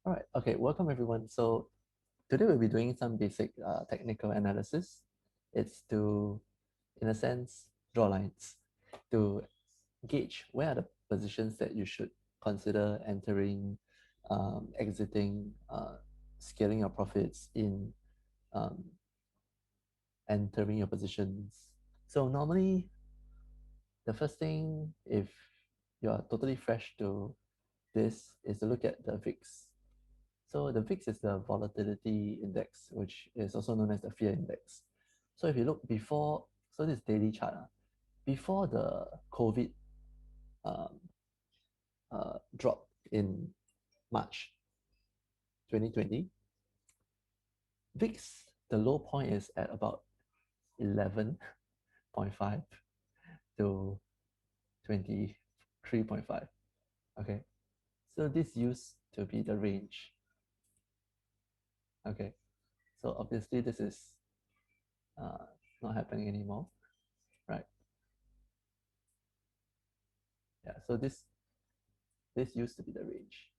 All right, okay, welcome everyone. So today we'll be doing some basic technical analysis. It's to, in a sense, draw lines to gauge where are the positions that you should consider entering, exiting, scaling your profits in, um, entering your positions. So normally, the first thing, if you're totally fresh to this, is to look at the VIX. So the VIX is the Volatility Index, which is also known as the Fear Index. So if you look before, so this daily chart, before the COVID um, drop in March 2020, VIX, the low point is at about 11.5 to 23.5. Okay, so this used to be the range. Okay, so obviously this is not happening anymore, right? Yeah, so this used to be the range.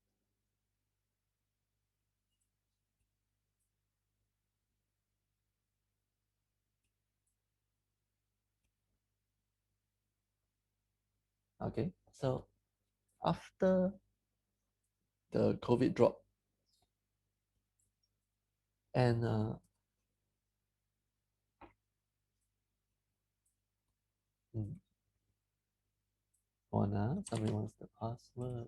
Okay, so after the COVID drop and somebody wants the password.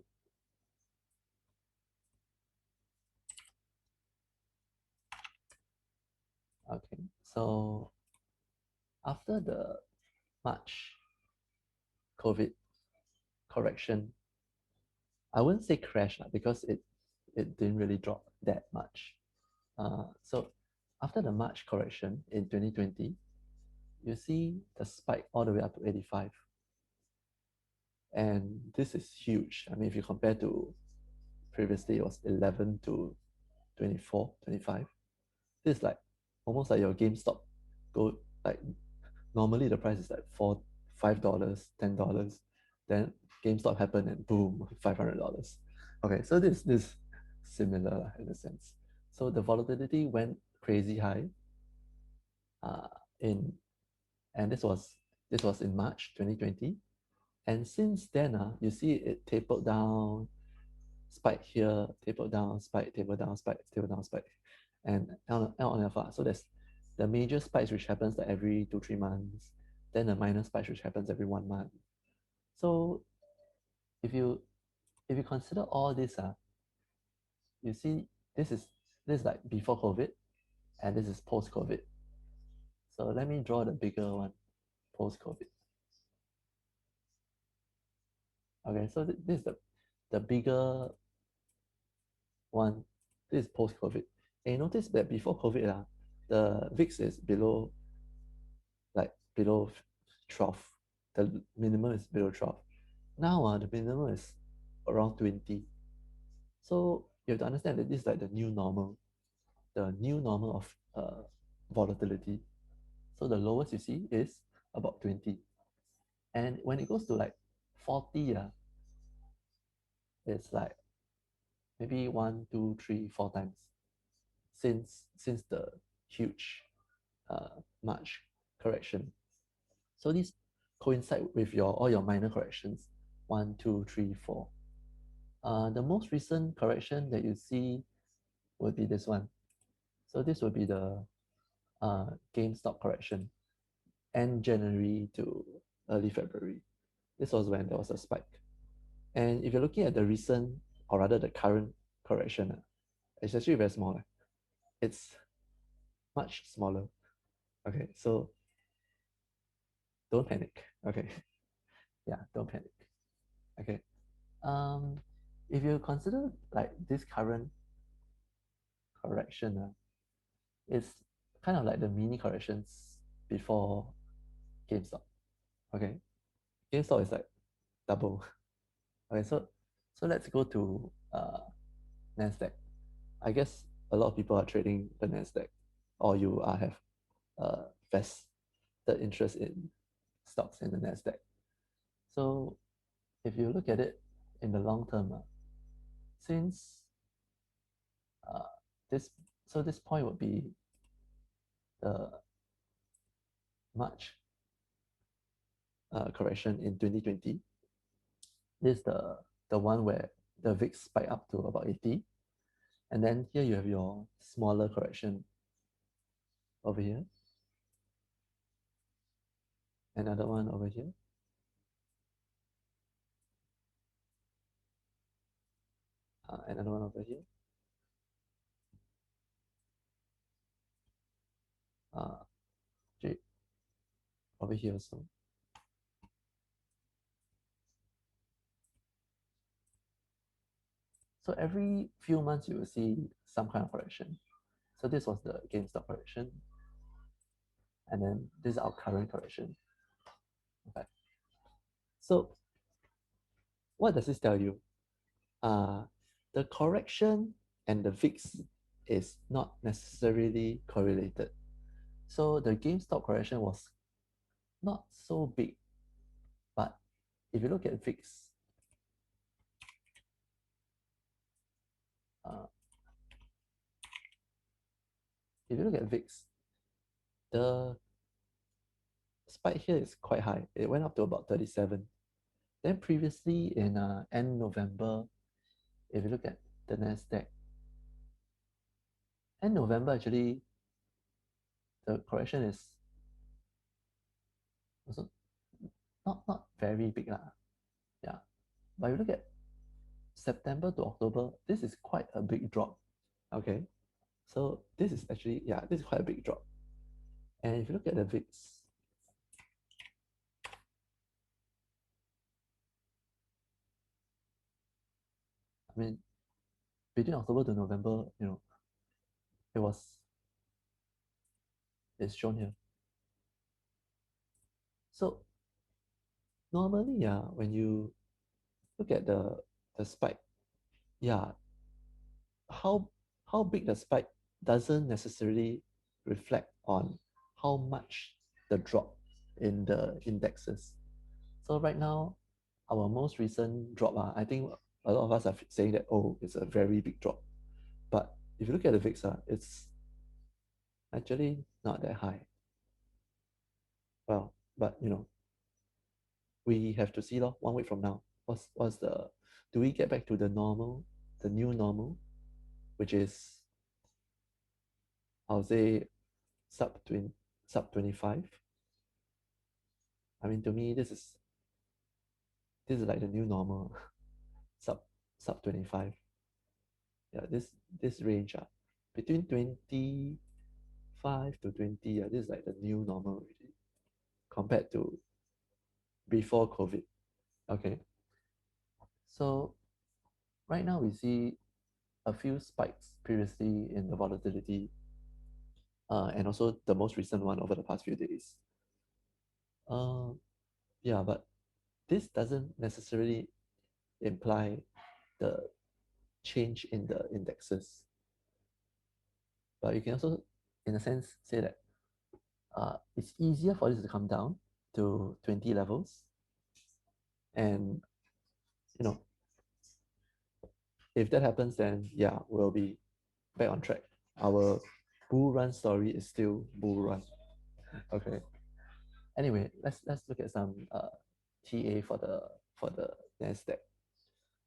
Okay, so after the March COVID correction, I wouldn't say crash because it didn't really drop that much. So after the March correction in 2020, you see the spike all the way up to 85. And this is huge. I mean, if you compare to previously, it was 11 to 24, 25. This is like almost like your GameStop go like normally the price is like $5, $10. Then GameStop happened and boom, $500. Okay, so this similar in a sense. So the volatility went crazy high uh, in and this was in March 2020. And since then, you see it tapered down, spike here, tapered down, spike, taper down, spike, taper down, spike, and on and off. So there's the major spikes which happens like every 2-3 months, then the minor spikes which happens every 1 month. So if you consider all this, you see this is like before COVID and this is post COVID. So let me draw the bigger one, post COVID. Okay, so this is the bigger one. This is post COVID. And you notice that before COVID, the VIX is below, like below 12. The minimum is below 12. Now the minimum is around 20. So you have to understand that this is like the new normal of volatility. So the lowest you see is about 20. And when it goes to like 40, it's like maybe 1, 2, 3, 4 times since the huge March correction. So these coincide with all your minor corrections, 1, 2, 3, 4. The most recent correction that you see would be this one. So this would be the GameStop correction, end January to early February. This was when there was a spike. And if you're looking at the recent, or rather the current correction, it's actually very small. It's much smaller. Okay, so don't panic. Okay, yeah, don't panic. Okay, um, if you consider like this current correction, it's kind of like the mini corrections before GameStop. Okay, GameStop is like double. Okay, so let's go to Nasdaq. I guess a lot of people are trading the Nasdaq, or you have vested interest in stocks in the Nasdaq. So if you look at it in the long term, since this so this point would be the March correction in 2020. This is the one where the VIX spiked up to about 80. And then here you have your smaller correction over here. Another one over here. Another one over here. Over here also. So every few months you will see some kind of correction. So this was the GameStop correction. And then this is our current correction. Okay. So what does this tell you? The correction and the VIX is not necessarily correlated. So the GameStop correction was not so big, but if you look at VIX, if you look at VIX, the spike here is quite high. It went up to about 37. Then previously in end November, if you look at the Nasdaq, end November actually the correction is also not very big lah. Yeah, but if you look at September to October, this is quite a big drop. Okay, so this is actually, yeah, this is quite a big drop. And if you look at the VIX, I mean, between October to November, you know, it's shown here. So normally, yeah, when you look at the spike, yeah, how big the spike doesn't necessarily reflect on how much the drop in the indexes. So right now, our most recent drop, I think a lot of us are saying that, oh, it's a very big drop. But if you look at the VIX, it's actually not that high. Well, but you know, we have to see 1 week from now. Do we get back to the normal, the new normal, which is, I'll say, sub 25. I mean, to me, this is like the new normal, sub 25. Yeah, this range, between 25 to 20, this is like the new normal already, compared to before COVID. Okay, so right now we see a few spikes previously in the volatility, and also the most recent one over the past few days. Yeah, but this doesn't necessarily imply the change in the indexes. But you can also, in a sense, say that it's easier for this to come down to 20 levels. And, you know, if that happens, then yeah, we'll be back on track. Our bull run story is still bull run. Okay. Anyway, let's look at some TA for the Nasdaq.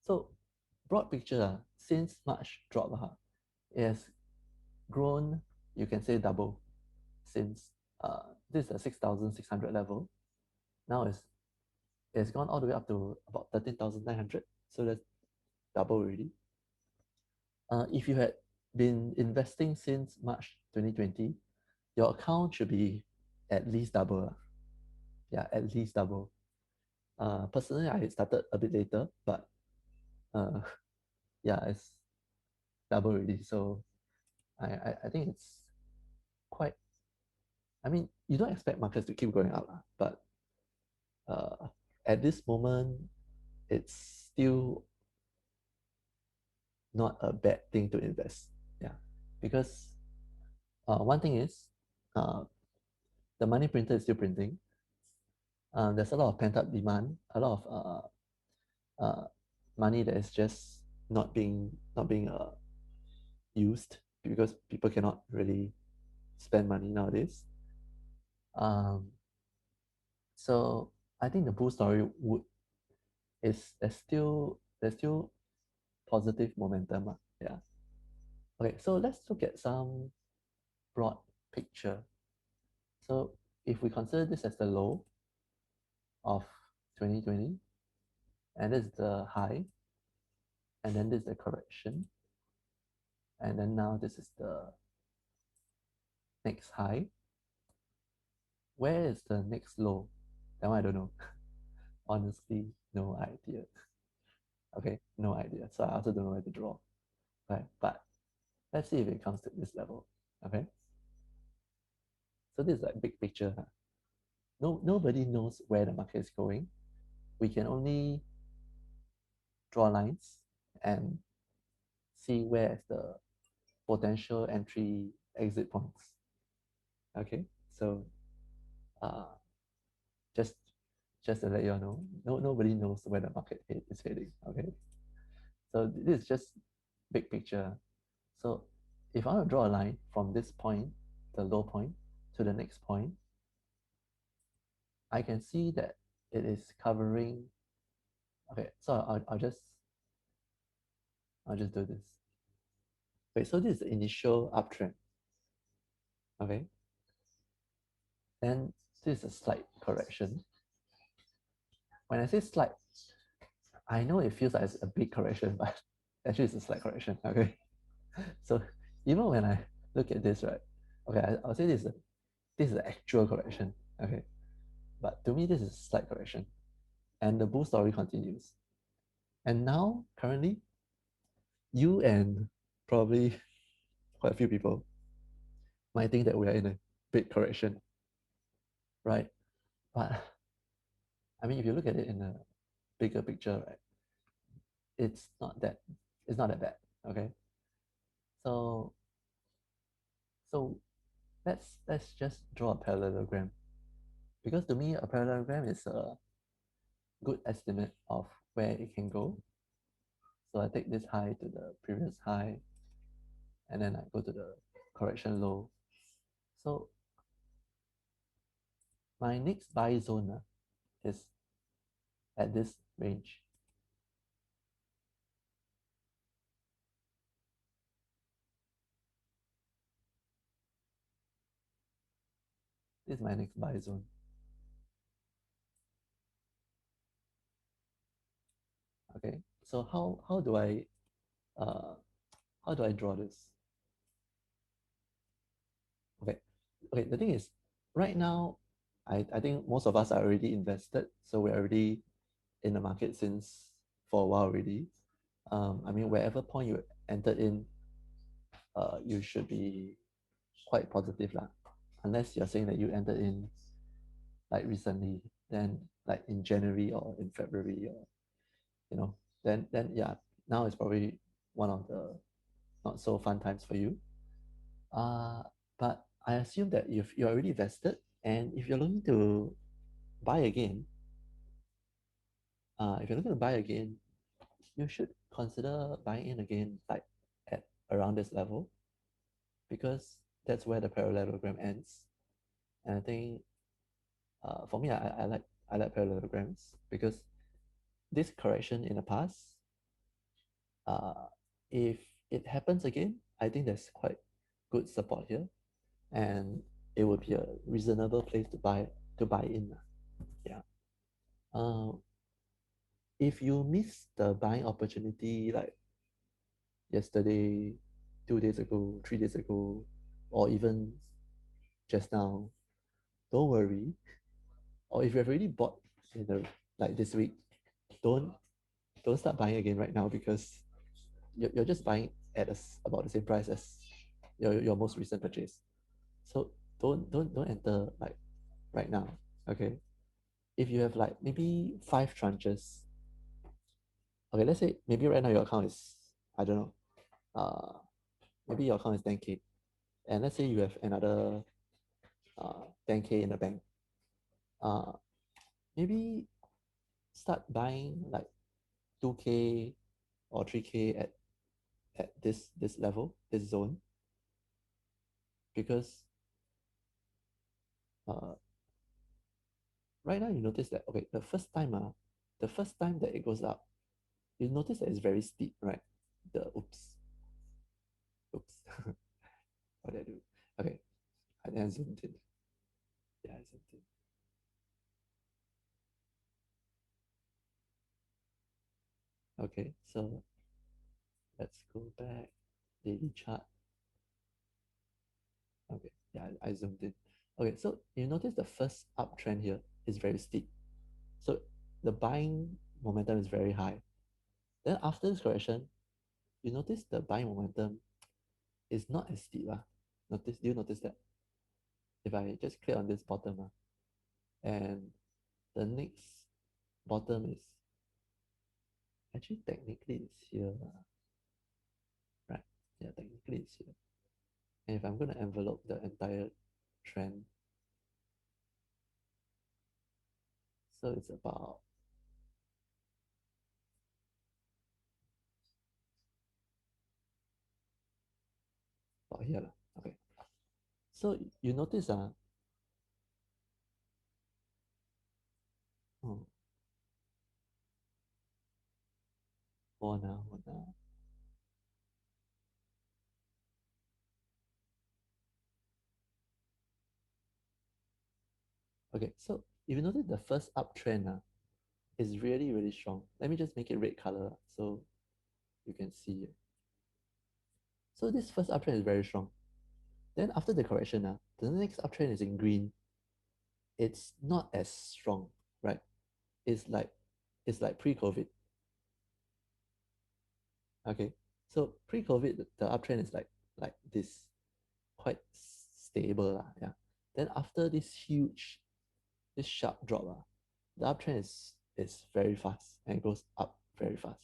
So broad picture, since March drop, it has grown, you can say double, since this is a 6,600 level. Now it's gone all the way up to about 13,900. So that's double already. If you had been investing since March 2020, your account should be at least double. Yeah, at least double. Personally, I started a bit later, but yeah, it's double already. So I think it's quite, I mean, you don't expect markets to keep going up, but at this moment, it's still not a bad thing to invest. Yeah, because one thing is, the money printer is still printing. There's a lot of pent up demand, a lot of money that is just not being used because people cannot really spend money nowadays. So I think the bull story would is there's still positive momentum. Yeah. Okay, so let's look at some broad picture. So if we consider this as the low of 2020, and this is the high, and then this is the correction, and then now this is the next high. Where is the next low? That one I don't know. Honestly, no idea. Okay, no idea. So I also don't know where to draw. Right, but let's see if it comes to this level. Okay. So this is like big picture. Huh? Nobody knows where the market is going. We can only draw lines and see where is the potential entry exit points. Okay, so uh, just just to let you all know, nobody knows where the market is heading. Okay, so this is just big picture. So if I want to draw a line from this point, the low point, to the next point, I can see that it is covering. Okay, so I'll just do this. Okay, so this is the initial uptrend. Okay, then this is a slight correction. When I say slight, I know it feels like it's a big correction, but actually it's a slight correction. Okay, so even when I look at this, right? Okay, I'll say this is the actual correction. Okay, but to me this is a slight correction, and the bull story continues. And now currently, you and probably quite a few people might think that we are in a big correction, right? But I mean, if you look at it in a bigger picture, right, it's not that bad. Okay, so so let's just draw a parallelogram, because to me a parallelogram is a good estimate of where it can go. So I take this high to the previous high, and then I go to the correction low. So my next buy zone is at this range. This is my next buy zone. Okay, so uh, how do I draw this? Okay, okay. The thing is, right now, I think most of us are already invested, so we're already in the market since for a while already. I mean, wherever point you entered in, you should be quite positive lah. Unless you're saying that you entered in like recently, then like in January or in February, or you know, then yeah, now is probably one of the not so fun times for you. Uh, but I assume that if you're already vested, and if you're looking to buy again, if you're looking to buy again, you should consider buying in again, like at around this level, because that's where the parallelogram ends. And I think for me, I like parallelograms because this correction in the past, uh, if it happens again, I think there's quite good support here, and it would be a reasonable place to buy in. Yeah. Uh, if you miss the buying opportunity like yesterday, 2 days ago, 3 days ago, or even just now, don't worry. Or if you have already bought in the like this week, don't don't start buying again right now, because you're just buying at about the same price as your most recent purchase. So don't enter like right now. Okay. If you have like maybe 5 tranches, okay, let's say maybe right now your account is, I don't know, maybe your account is 10K, and let's say you have another 10K in the bank. Uh, maybe start buying like 2K or 3K at at this level, this zone, because uh, right now you notice that okay, the first time that it goes up, you notice that it's very steep, right? The oops, what did I do? Okay, I then zoomed in. Yeah, I zoomed in. Okay, so let's go back. Daily chart. Okay, yeah, I zoomed in. Okay, so you notice the first uptrend here is very steep. So the buying momentum is very high. Then after this correction, you notice the buying momentum is not as steep. Do you notice that? If I just click on this bottom, and the next bottom is actually technically it's here, right? Yeah, technically it's here. And if I'm going to envelope the entire trend, so it's about here. Okay. So you notice oh, hold on. Okay, so if you notice the first uptrend is really, really strong. Let me just make it red color so you can see it. So this first uptrend is very strong. Then after the correction, the next uptrend is in green. It's not as strong, right? It's like pre-COVID. Okay. So pre-COVID, the uptrend is like this, quite stable. Yeah. Then after this sharp drop, the uptrend is very fast and it goes up very fast.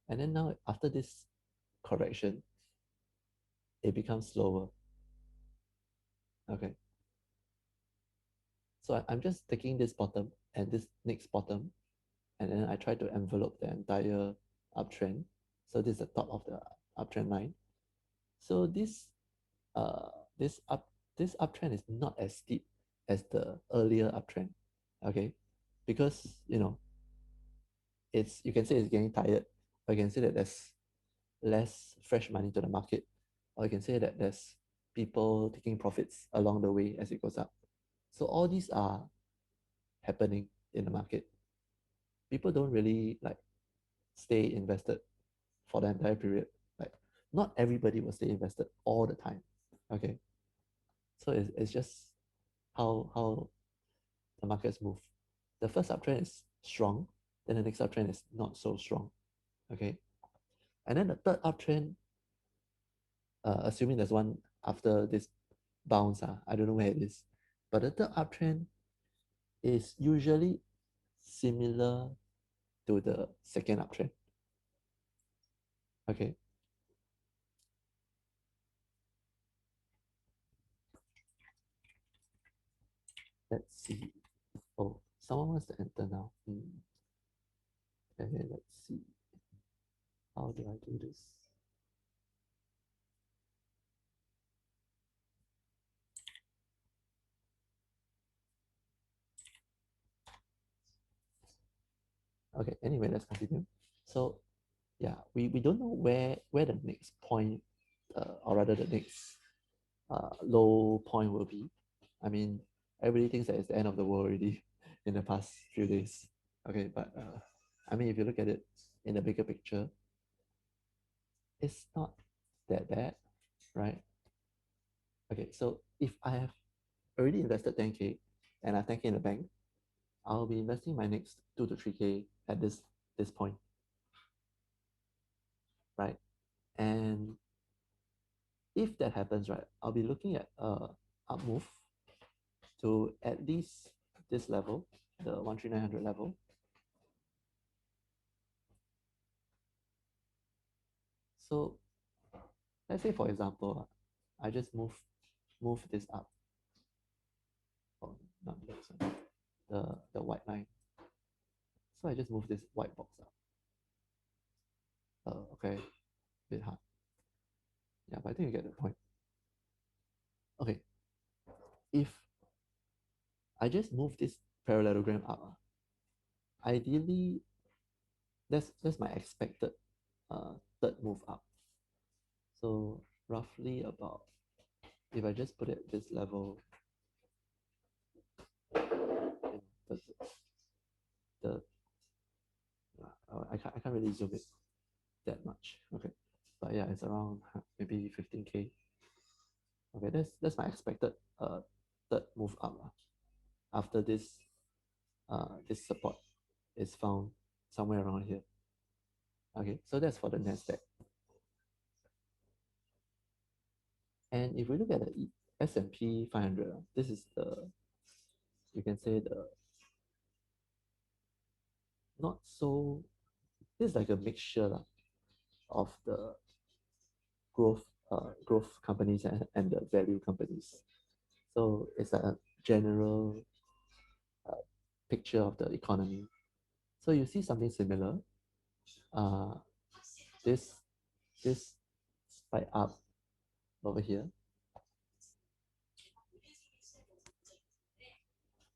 And then now after this correction, it becomes slower. Okay. So I'm just taking this bottom and this next bottom, and then I try to envelope the entire uptrend. So this is the top of the uptrend line. So uh this up this uptrend is not as steep as the earlier uptrend. Okay. Because you can say it's getting tired, or you can say that there's less fresh money to the market, or you can say that there's people taking profits along the way as it goes up. So all these are happening in the market. People don't really like stay invested for the entire period. Like not everybody will stay invested all the time. Okay. So it's just how the markets move. The first uptrend is strong, then the next uptrend is not so strong. Okay. And then the third uptrend, assuming there's one after this bounce, I don't know where it is. But the third uptrend is usually similar to the second uptrend. Okay. Let's see. Oh, someone wants to enter now. Okay, let's see. How do I do this? Okay, anyway, let's continue. So yeah, we don't know where the next point, or rather the next low point will be. I mean, everybody thinks that it's the end of the world already in the past few days. Okay, but I mean, if you look at it in the bigger picture, it's not that bad, right? Okay, so if I have already invested 10K and I have 10K in the bank, I'll be investing my next 2 to 3K at this point, right? And if that happens, right, I'll be looking at up move to at least this level, the 13900 level. So let's say for example, I just move this up. Oh, not this one, the white line. So I just move this white box up. Okay, a bit hard. Yeah, but I think you get the point. Okay, if I just move this parallelogram up, ideally, that's my expected third move up. So roughly about, if I just put it at this level, the, the I can't really zoom it that much. Okay, but yeah, it's around maybe 15K. Okay, that's my expected third move up after this support is found somewhere around here. Okay, so that's for the Nasdaq. And if we look at the S&P 500, this is the, you can say the not so, this is like a mixture of the growth companies and the value companies. So it's a general picture of the economy. So you see something similar. Uh, this this spike up over here.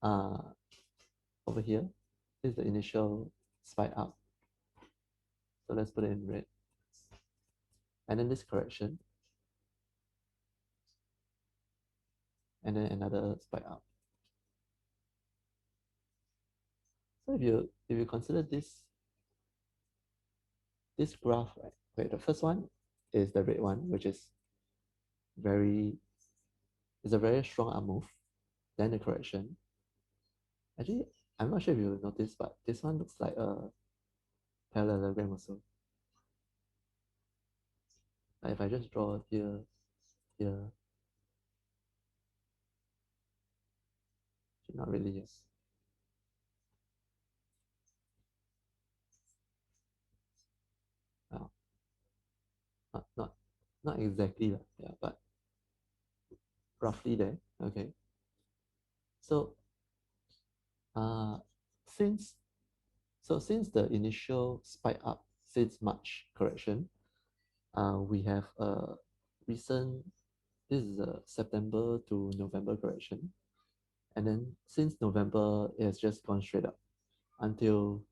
Uh, over here is the initial spike up. So let's put it in red. And then this correction. And then another spike up. So if you consider this graph, right? Wait, the first one is the red one, which is a very strong up move. Then the correction. Actually, I'm not sure if you noticed, but this one looks like a parallelogram also. Like if I just draw here, here, not really, yes. Well, not exactly, yeah, but roughly there. Okay. So uh since since the initial spike up, since March correction, we have a recent, this is a September to November correction. And then since November, it has just gone straight up until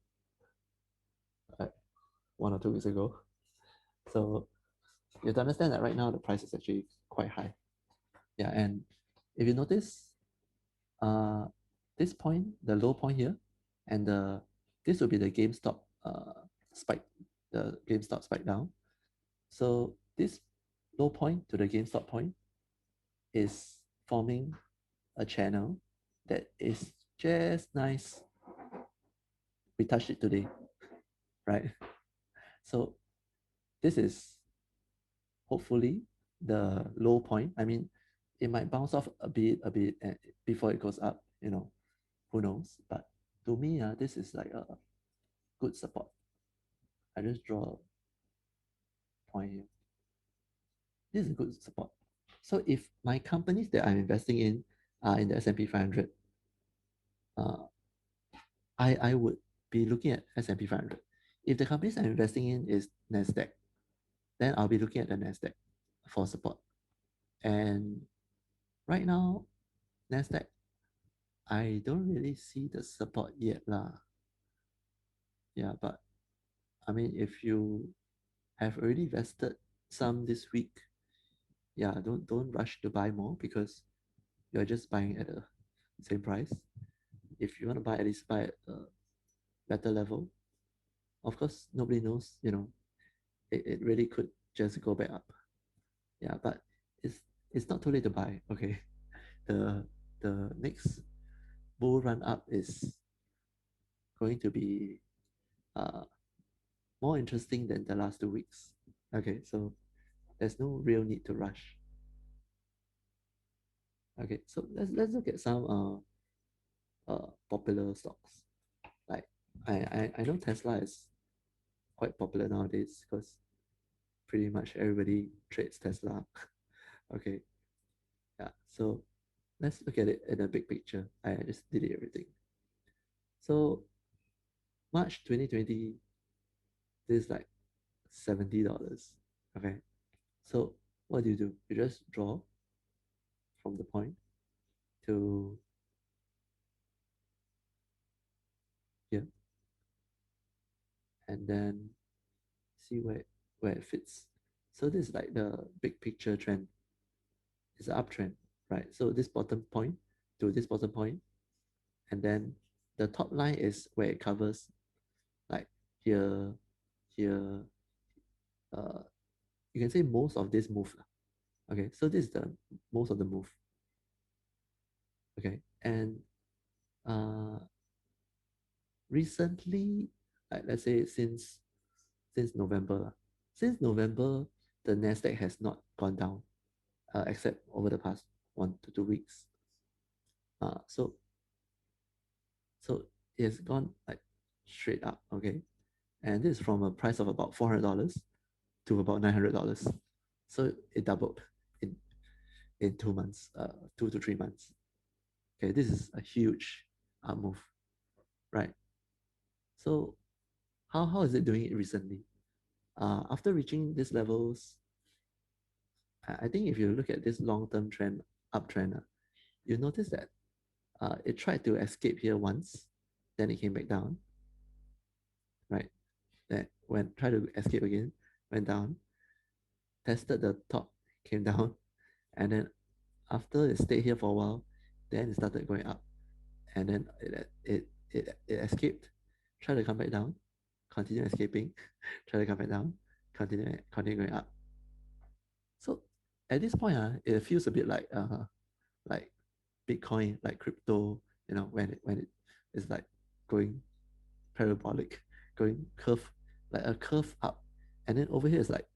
like 1 or 2 weeks ago. So you have to understand that right now the price is actually quite high. Yeah, and if you notice, this point, the low point here, and this will be the GameStop spike, the GameStop spike down. So this low point to the GameStop point is forming a channel that is just nice. We touched it today, right? So this is hopefully the low point. I mean, it might bounce off a bit, before it goes up, who knows? But to me, this is like a good support. I just draw a point here. This is a good support. So if my companies that I'm investing in are in the S&P 500, I would be looking at S&P 500. If the companies I'm investing in is Nasdaq, then I'll be looking at the Nasdaq for support. And right now, Nasdaq, I don't really see the support yet lah. Yeah, but I mean, if you have already vested some this week, yeah, don't rush to buy more because you're just buying at the same price. If you want to buy, at least buy at a better level. Of course, nobody knows, it really could just go back up. Yeah, but it's not too late to buy. Okay, the next bull run up is going to be uh more interesting than the last 2 weeks. Okay, so there's no real need to rush. Okay, so let's look at some popular stocks. Like I know Tesla is quite popular nowadays because pretty much everybody trades Tesla. Okay, yeah. So let's look at it in a big picture. I just did everything. So March 2020, this is like $70. Okay, so what do? You just draw from the point to here, and then see where it fits. So this is like the big picture trend. It's an uptrend, right? So this bottom point to this bottom point, and then the top line is where it covers, like here, here. Uh, you can say most of this move. Okay, so this is the most of the move. Okay, and uh, recently, like let's say since November, since November, the Nasdaq has not gone down, except over the past 1 to 2 weeks. So it has gone like straight up. Okay, and this is from a price of about $400 to about $900. So it doubled in 2 months, 2 to 3 months. Okay, this is a huge move, right? So how is it doing it recently? After reaching these levels, I think if you look at this long-term trend, uptrend, you notice that it tried to escape here once, then it came back down, right? That when tried to escape again, went down, tested the top, came down, and then after it stayed here for a while, then it started going up, and then it escaped, tried to come back down, continue escaping, try to come back down, continue going up. So at this point, it feels a bit like Bitcoin, like crypto, when it is like going parabolic, going curve, like a curve up. And then over here is like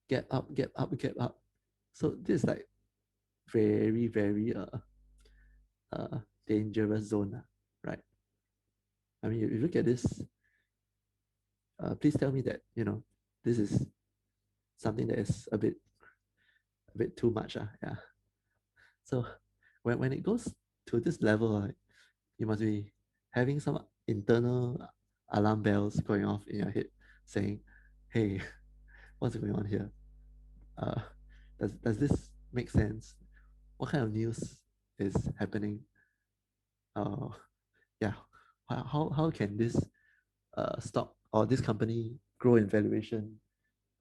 gap up, gap up, gap up. So this is like very, very dangerous zone, right? I mean, if you look at this, please tell me that, this is something that is a bit too much. Yeah. So when it goes to this level, you must be having some internal alarm bells going off in your head saying, hey, what's going on here? Uh, does this make sense? What kind of news is happening? Uh, yeah, how can this stock or this company grow in valuation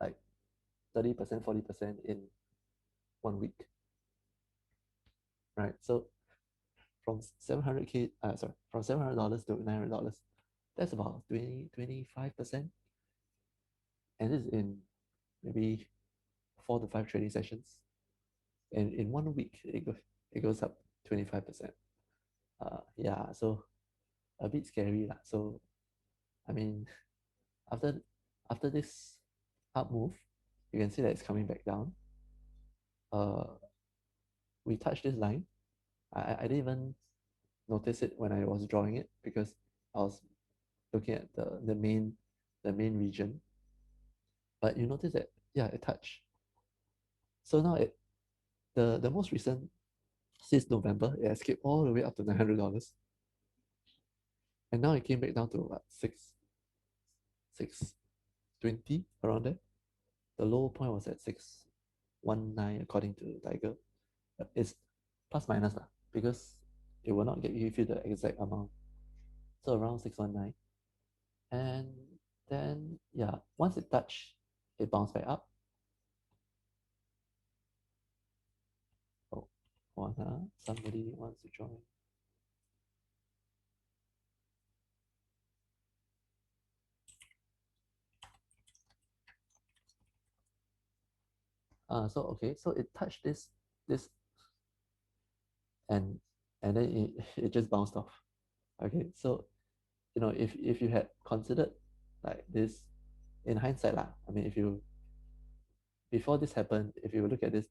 like 30%, 40% in 1 week, right? So from 700K, sorry, from $700 to $900, that's about 25%. And this is in maybe 4 to 5 trading sessions. And in 1 week, it goes up 25%. Yeah, so a bit scary lah. So I mean, after after this up move, you can see that it's coming back down. Uh, we touched this line. I didn't even notice it when I was drawing it because I was looking at the main region. But you notice that, yeah, it touched. So now the most recent, since November, it escaped all the way up to $900, and now it came back down to what, 620 around there. The low point was at 619 according to Tiger. It's plus minus lah, because it will not give you the exact amount. So around 619, and then yeah, once it touched, it bounced back up. Oh, somebody wants to join. So okay, so it touched this, and then it just bounced off. Okay, so if you had considered like this in hindsight lah, I mean, if you before this happened, if you look at this,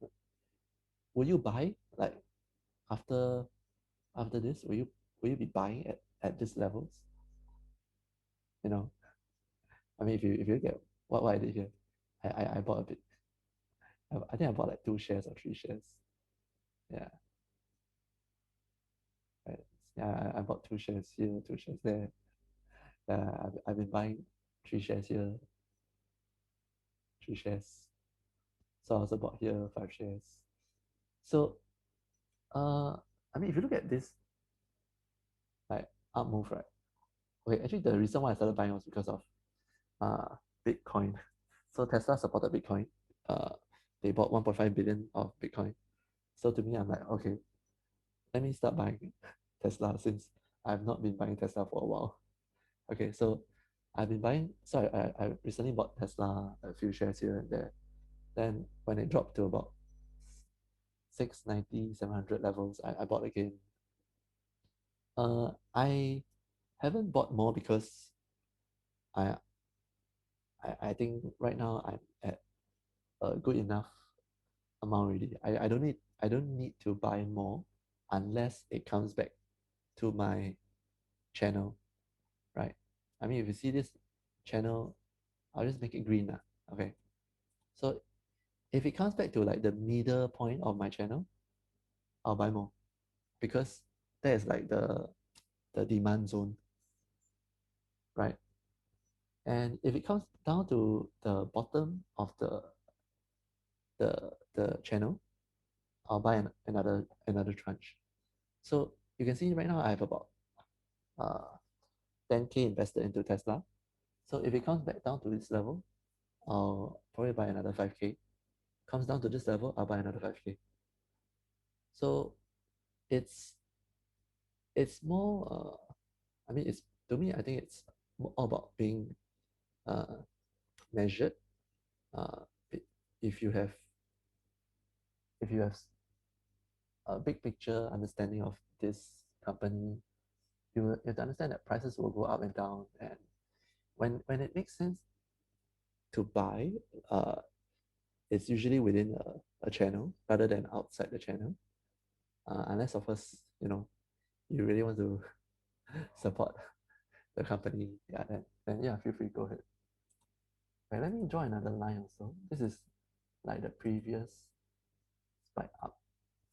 will you buy like after this? Will you be buying at these levels? You know, I mean, if you look at what I did here, I bought a bit. I think I bought like 2 shares or 3 shares. Yeah, right. Yeah, I bought 2 shares here, 2 shares there. I've been buying 3 shares here, 3 shares. So I also bought here 5 shares. So I mean, if you look at this like up move, right? Okay, actually the reason why I started buying was because of Bitcoin. So Tesla supported Bitcoin. Uh, they bought 1.5 billion of Bitcoin. So to me, I'm like, okay, let me start buying Tesla since I've not been buying Tesla for a while. Okay, so I've been buying. So I recently bought Tesla, a few shares here and there. Then when it dropped to about 690, 700 levels, I bought again. I haven't bought more because I I think right now I'm at a good enough amount already. I don't need to buy more unless it comes back to my channel, right? I mean, if you see this channel, I'll just make it green now. Okay. So if it comes back to like the middle point of my channel, I'll buy more because that is like the demand zone, right? And if it comes down to the bottom of the channel, I'll buy another tranche. So you can see right now I have about uh 10K invested into Tesla. So if it comes back down to this level, I'll probably buy another 5K. Comes down to this level, I'll buy another 5K. So it's it's more I mean it's to me I think it's all about being uh measured. Uh if you have if you have a big picture understanding of this company, you have to understand that prices will go up and down, and when it makes sense to buy, uh, it's usually within a channel rather than outside the channel. Unless of course, you really want to support the company, yeah, then yeah, feel free, go ahead. Wait, let me draw another line also. This is like the previous spike up.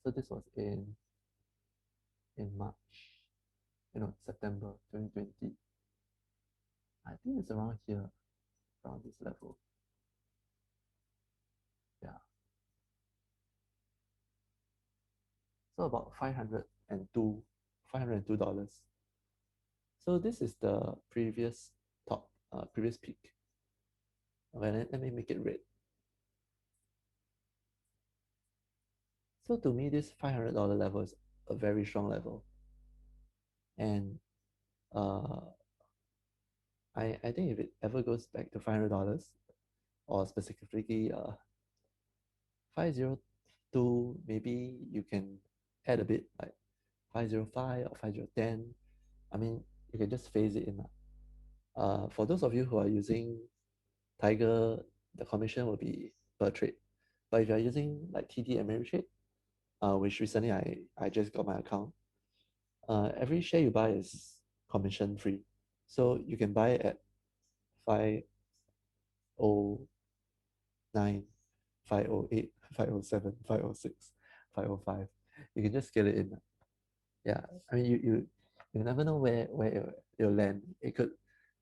So this was in March, September 2020. I think it's around here, around this level. Yeah. So about $502. So this is the previous top, previous peak. Okay, let me make it red. So to me, this $500 level is a very strong level. And uh, I think if it ever goes back to $500, or specifically 502, maybe you can add a bit like 505 or 5010. I mean, you can just phase it in. For those of you who are using Tiger, the commission will be per trade. But if you're using like TD Ameritrade, which recently I just got my account, every share you buy is commission free. So you can buy at 509, 508, 507, 506, 505. You can just scale it in. Yeah, I mean you never know where it'll land. It could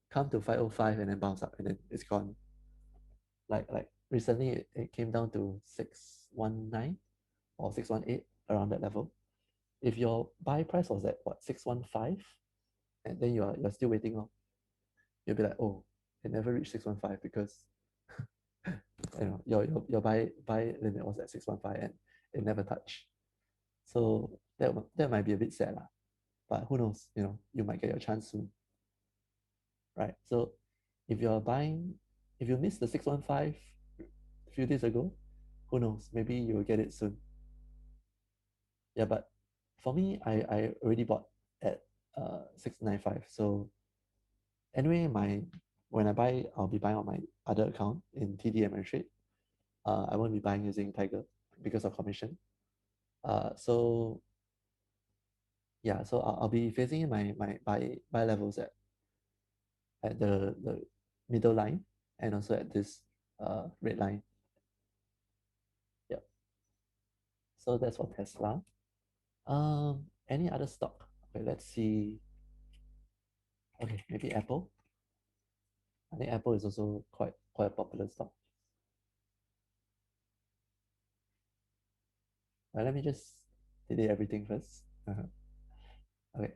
come to 505 and then bounce up and then it's gone. Like recently it came down to 619 or 618, around that level. If your buy price was at what, 615, and then you're still waiting on, you'll be like, oh, it never reached 615 because your buy limit was at 615 and it never touched. So that might be a bit sad lah. But who knows, you might get your chance soon, right? So if you're buying, if you missed the 615 a few days ago, who knows, maybe you'll get it soon. Yeah, but for me, I already bought at 695. So anyway, when I buy, I'll be buying on my other account in TD Ameritrade. I won't be buying using Tiger because of commission. So yeah, so I'll be facing my buy levels at the middle line and also at this red line. Yep. So that's for Tesla. Any other stock? Okay, let's see. Okay, maybe Apple. I think Apple is also quite a popular stock. Let me just delete everything first. Okay,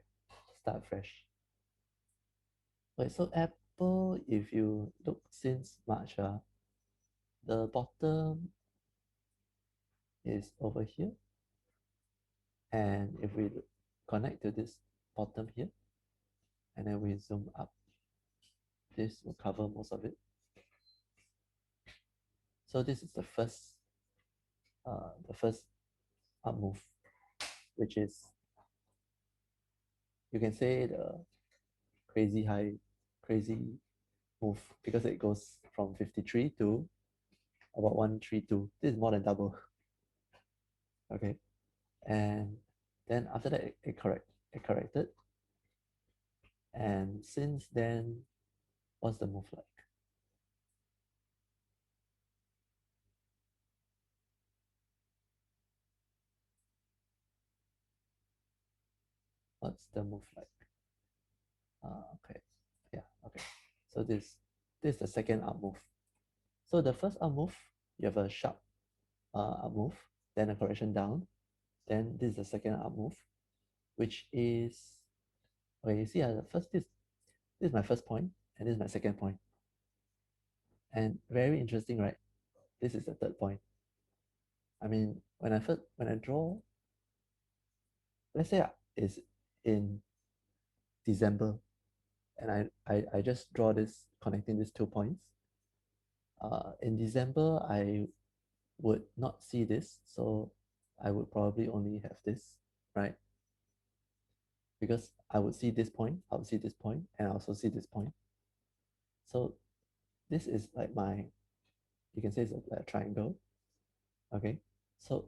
start fresh. Wait, so Apple, if you look since March, the bottom is over here. And if we connect to this bottom here, and then we zoom up, this will cover most of it. So this is the first up move, which is, you can say, the crazy high, crazy move, because it goes from 53 to about 132. This is more than double. Okay, and then after that it corrected, and since then, what's the move like? What's the move like? Okay, yeah, okay. So this is the second up move. So the first up move, you have a sharp up move, then a correction down. Then this is the second up move, which is, okay, you see, the first, this is my first point, and this is my second point. And very interesting, right? This is the third point. I mean, when I draw, let's say it's in December, and I just draw this, connecting these 2 points. In December, I would not see this, so I would probably only have this, right? Because I would see this point, I would see this point, and I also see this point. So this is like my, you can say it's like a triangle. Okay, so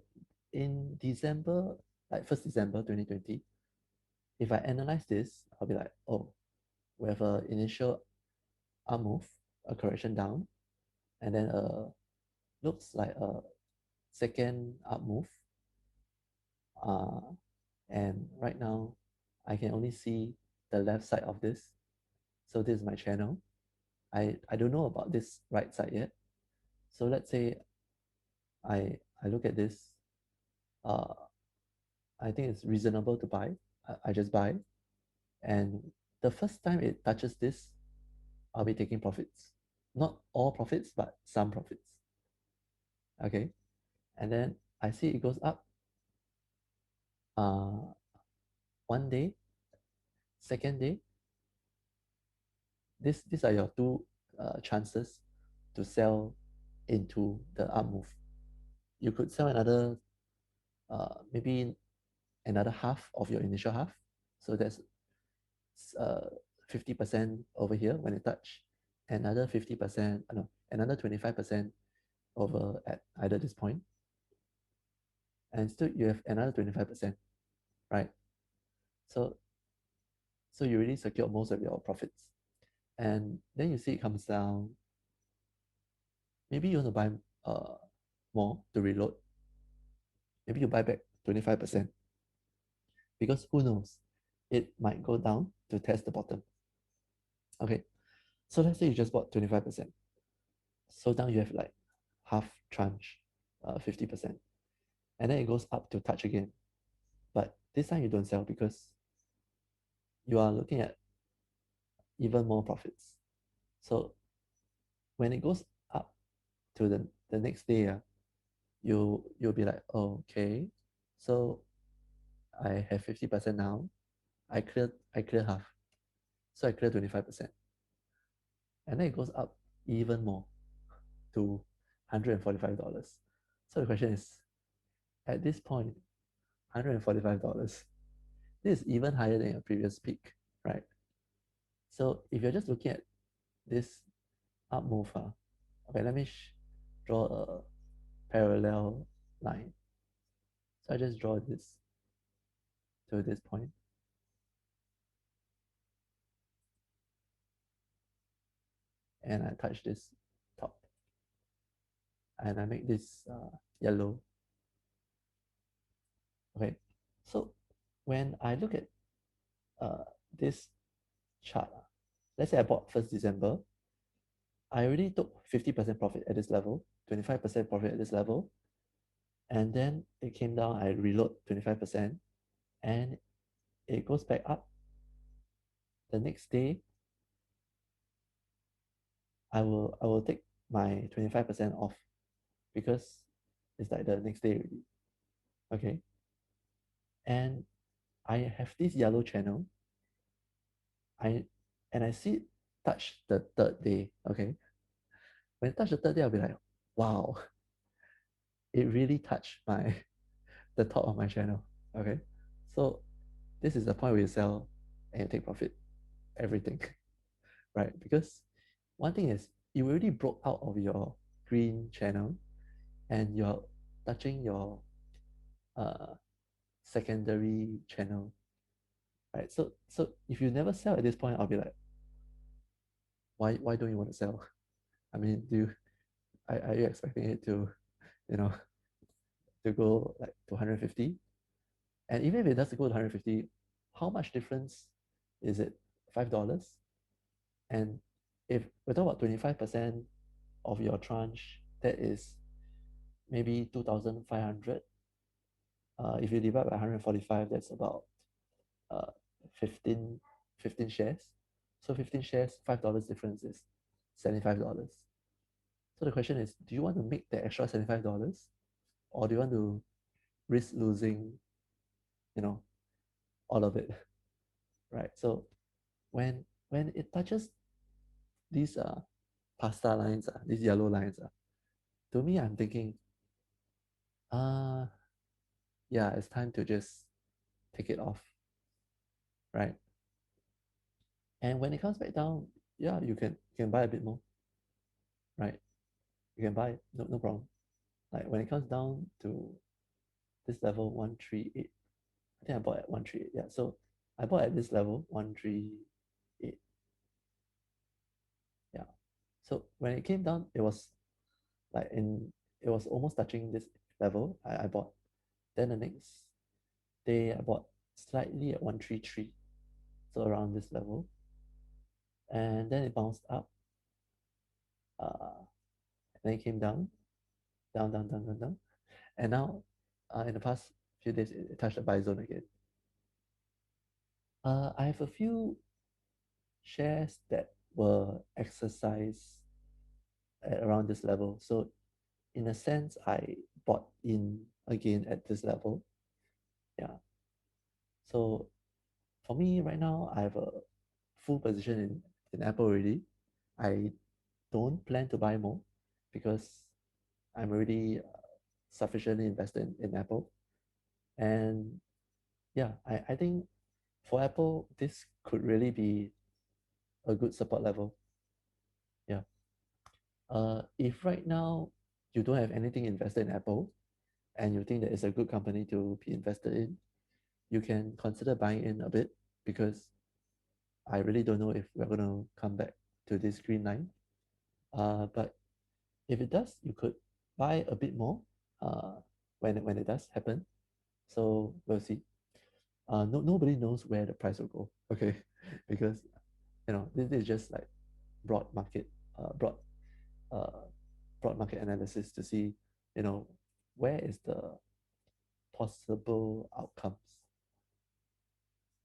in December, like 1st December 2020, if I analyze this, I'll be like, oh, we have an initial up move, a correction down, and then looks like a second up move. And right now, I can only see the left side of this. So this is my channel. I don't know about this right side yet. So let's say I look at this. I think it's reasonable to buy. I just buy. And the first time it touches this, I'll be taking profits. Not all profits, but some profits. Okay. And then I see it goes up. One day, second day. These are your two chances to sell into the up move. You could sell another, maybe another half of your initial half. So that's 50% over here when it touch, another 50%, no, another 25% over at either this point, and still you have another 25%, right? So you really secured most of your profits, and then you see it comes down. Maybe you want to buy more to reload. Maybe you buy back 25%, because who knows, it might go down to test the bottom. Okay, so let's say you just bought 25%. So now you have like half tranche, 50%. And then it goes up to touch again. But this time you don't sell because you are looking at even more profits. So when it goes up to the next day, you'll be like, oh, okay, so I have 50% now. I clear half. So I clear 25%. And then it goes up even more to $145. So the question is, at this point, $145, this is even higher than your previous peak, right? So if you're just looking at this up move, okay, let me draw a parallel line. So I just draw this to this point. And I touch this top. And I make this yellow. Okay, so when I look at this chart, let's say I bought 1st December, I already took 50% profit at this level, 25% profit at this level, And then it came down, I reload 25%, and it goes back up. The next day, I will take my 25% off because it's like the next day already. Okay. And I have this yellow channel. I and I see it touch the third day. Okay. When it touched the third day, I'll be like, wow, it really touched my the top of my channel. Okay. So this is the point where you sell and you take profit. Everything. Right? Because one thing is you already broke out of your green channel and you're touching your uh, secondary channel, right? So if you never sell at this point, I'll be like, why don't you want to sell? I mean, are you expecting it to, you know, to go like to 150? And even if it does go to 150, how much difference is it? $5? And if we're talking about 25% of your tranche, that is maybe 2,500. If you divide by 145, that's about uh, 15, 15 shares. So 15 shares, $5 difference is $75. So the question is, do you want to make the extra $75 or do you want to risk losing, you know, all of it, right? So when it touches these pasta lines, these yellow lines, to me, I'm thinking, uh, yeah, it's time to just take it off, right? And when it comes back down, yeah, you can buy a bit more, right? You can buy, no problem. Like when it comes down to this level 138, I think I bought at 138. Yeah, so I bought at this level 138. Yeah. So when it came down, it was like it was almost touching this level. I bought. Then the next day I bought slightly at 133. So around this level. And then it bounced up. And then it came down, down. And now in the past few days it touched the buy zone again. I have a few shares that were exercised at around this level. So in a sense, I bought in again at this level. Yeah. So for me right now, I have a full position in Apple already. I don't plan to buy more because I'm already sufficiently invested in Apple. And yeah, I think for Apple, this could really be a good support level. Yeah. If right now you don't have anything invested in Apple and you think that it's a good company to be invested in, you can consider buying in a bit because I really don't know if we're going to come back to this green line. But if it does, you could buy a bit more when it does happen. So we'll see. Nobody knows where the price will go. Okay, because this is just like broad market, broad uh, broad market analysis to see, where is the possible outcomes,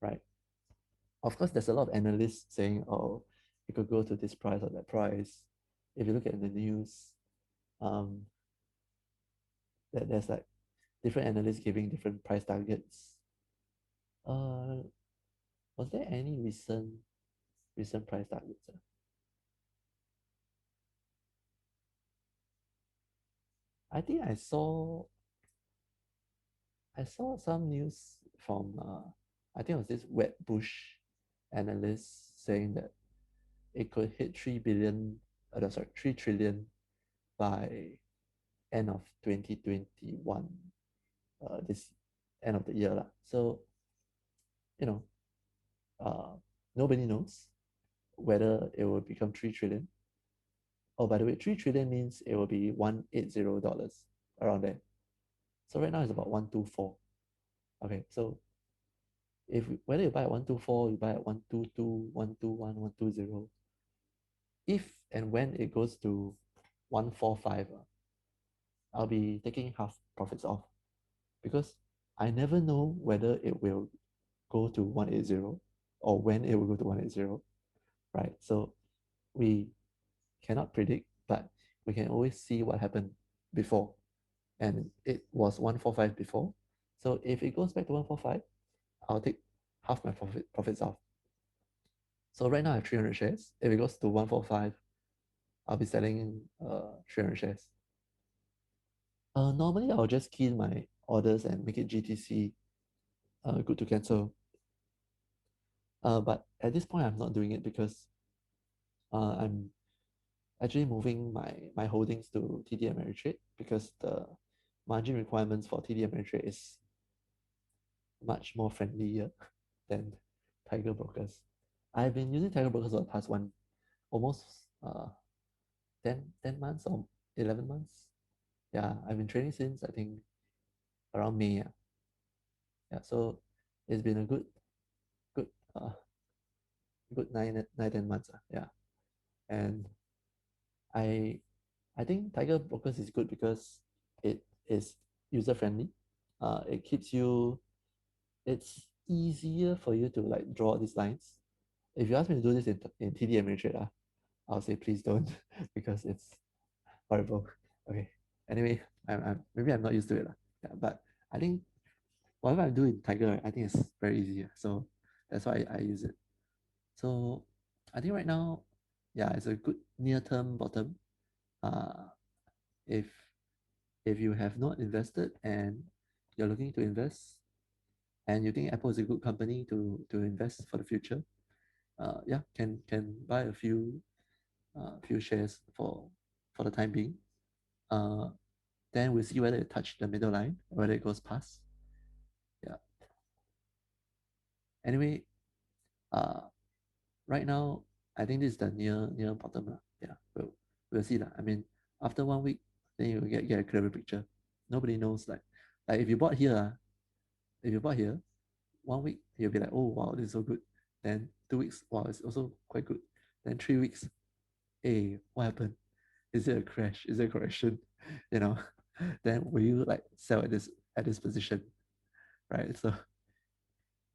right? Of course, there's a lot of analysts saying, oh, it could go to this price or that price. If you look at the news, um, there's like different analysts giving different price targets. Uh, was there any recent price targets? I think I saw some news from I think it was this Wedbush analyst saying that it could hit 3 billion, sorry, 3 trillion by end of 2021, this end of the year lah. So you know, uh, nobody knows whether it will become 3 trillion. Oh, by the way, 3 trillion means it will be $180 around there. So right now it's about 124. Okay, so if whether you buy at 124, you buy at 122, 121, 120, if and when it goes to 145, I'll be taking half profits off because I never know whether it will go to 180 or when it will go to 180, right? So we cannot predict, but we can always see what happened before. And it was 145 before. So if it goes back to 145, I'll take half my profits off. So right now I have 300 shares. If it goes to 145, I'll be selling 300 shares. Normally I'll just key in my orders and make it GTC, good to cancel. But at this point I'm not doing it because I'm actually moving my holdings to TD Ameritrade because the margin requirements for TD Ameritrade is much more friendlier than Tiger Brokers. I've been using Tiger Brokers for the past almost 10 months or 11 months. Yeah, I've been trading since I think around May. Yeah, so it's been a good uh good 9 10 months. Yeah. And I I think Tiger Brokers is good because it is user friendly. It keeps you, it's easier for you to like draw these lines. If you ask me to do this in TD Ameritrade, I'll say please don't because it's horrible. Okay. Anyway, maybe I'm not used to it. Yeah, but I think whatever I do in Tiger, I think it's very easy. So that's why I use it. So I think right now, yeah, it's a good near-term bottom. Uh, if if you have not invested and you're looking to invest and you think Apple is a good company to invest for the future, yeah, can buy a few shares for the time being. Uh, then we'll see whether it touched the middle line, whether it goes past. Yeah. Anyway, uh, right now I think this is the near bottom. Yeah, we'll see that. I mean, after 1 week, then you get a clearer picture. Nobody knows like if you bought here, 1 week you'll be like, oh wow, this is so good. Then 2 weeks, wow, it's also quite good. Then 3 weeks, hey, what happened? Is it a crash? Is it a correction? You know, then will you like sell at this position, right? So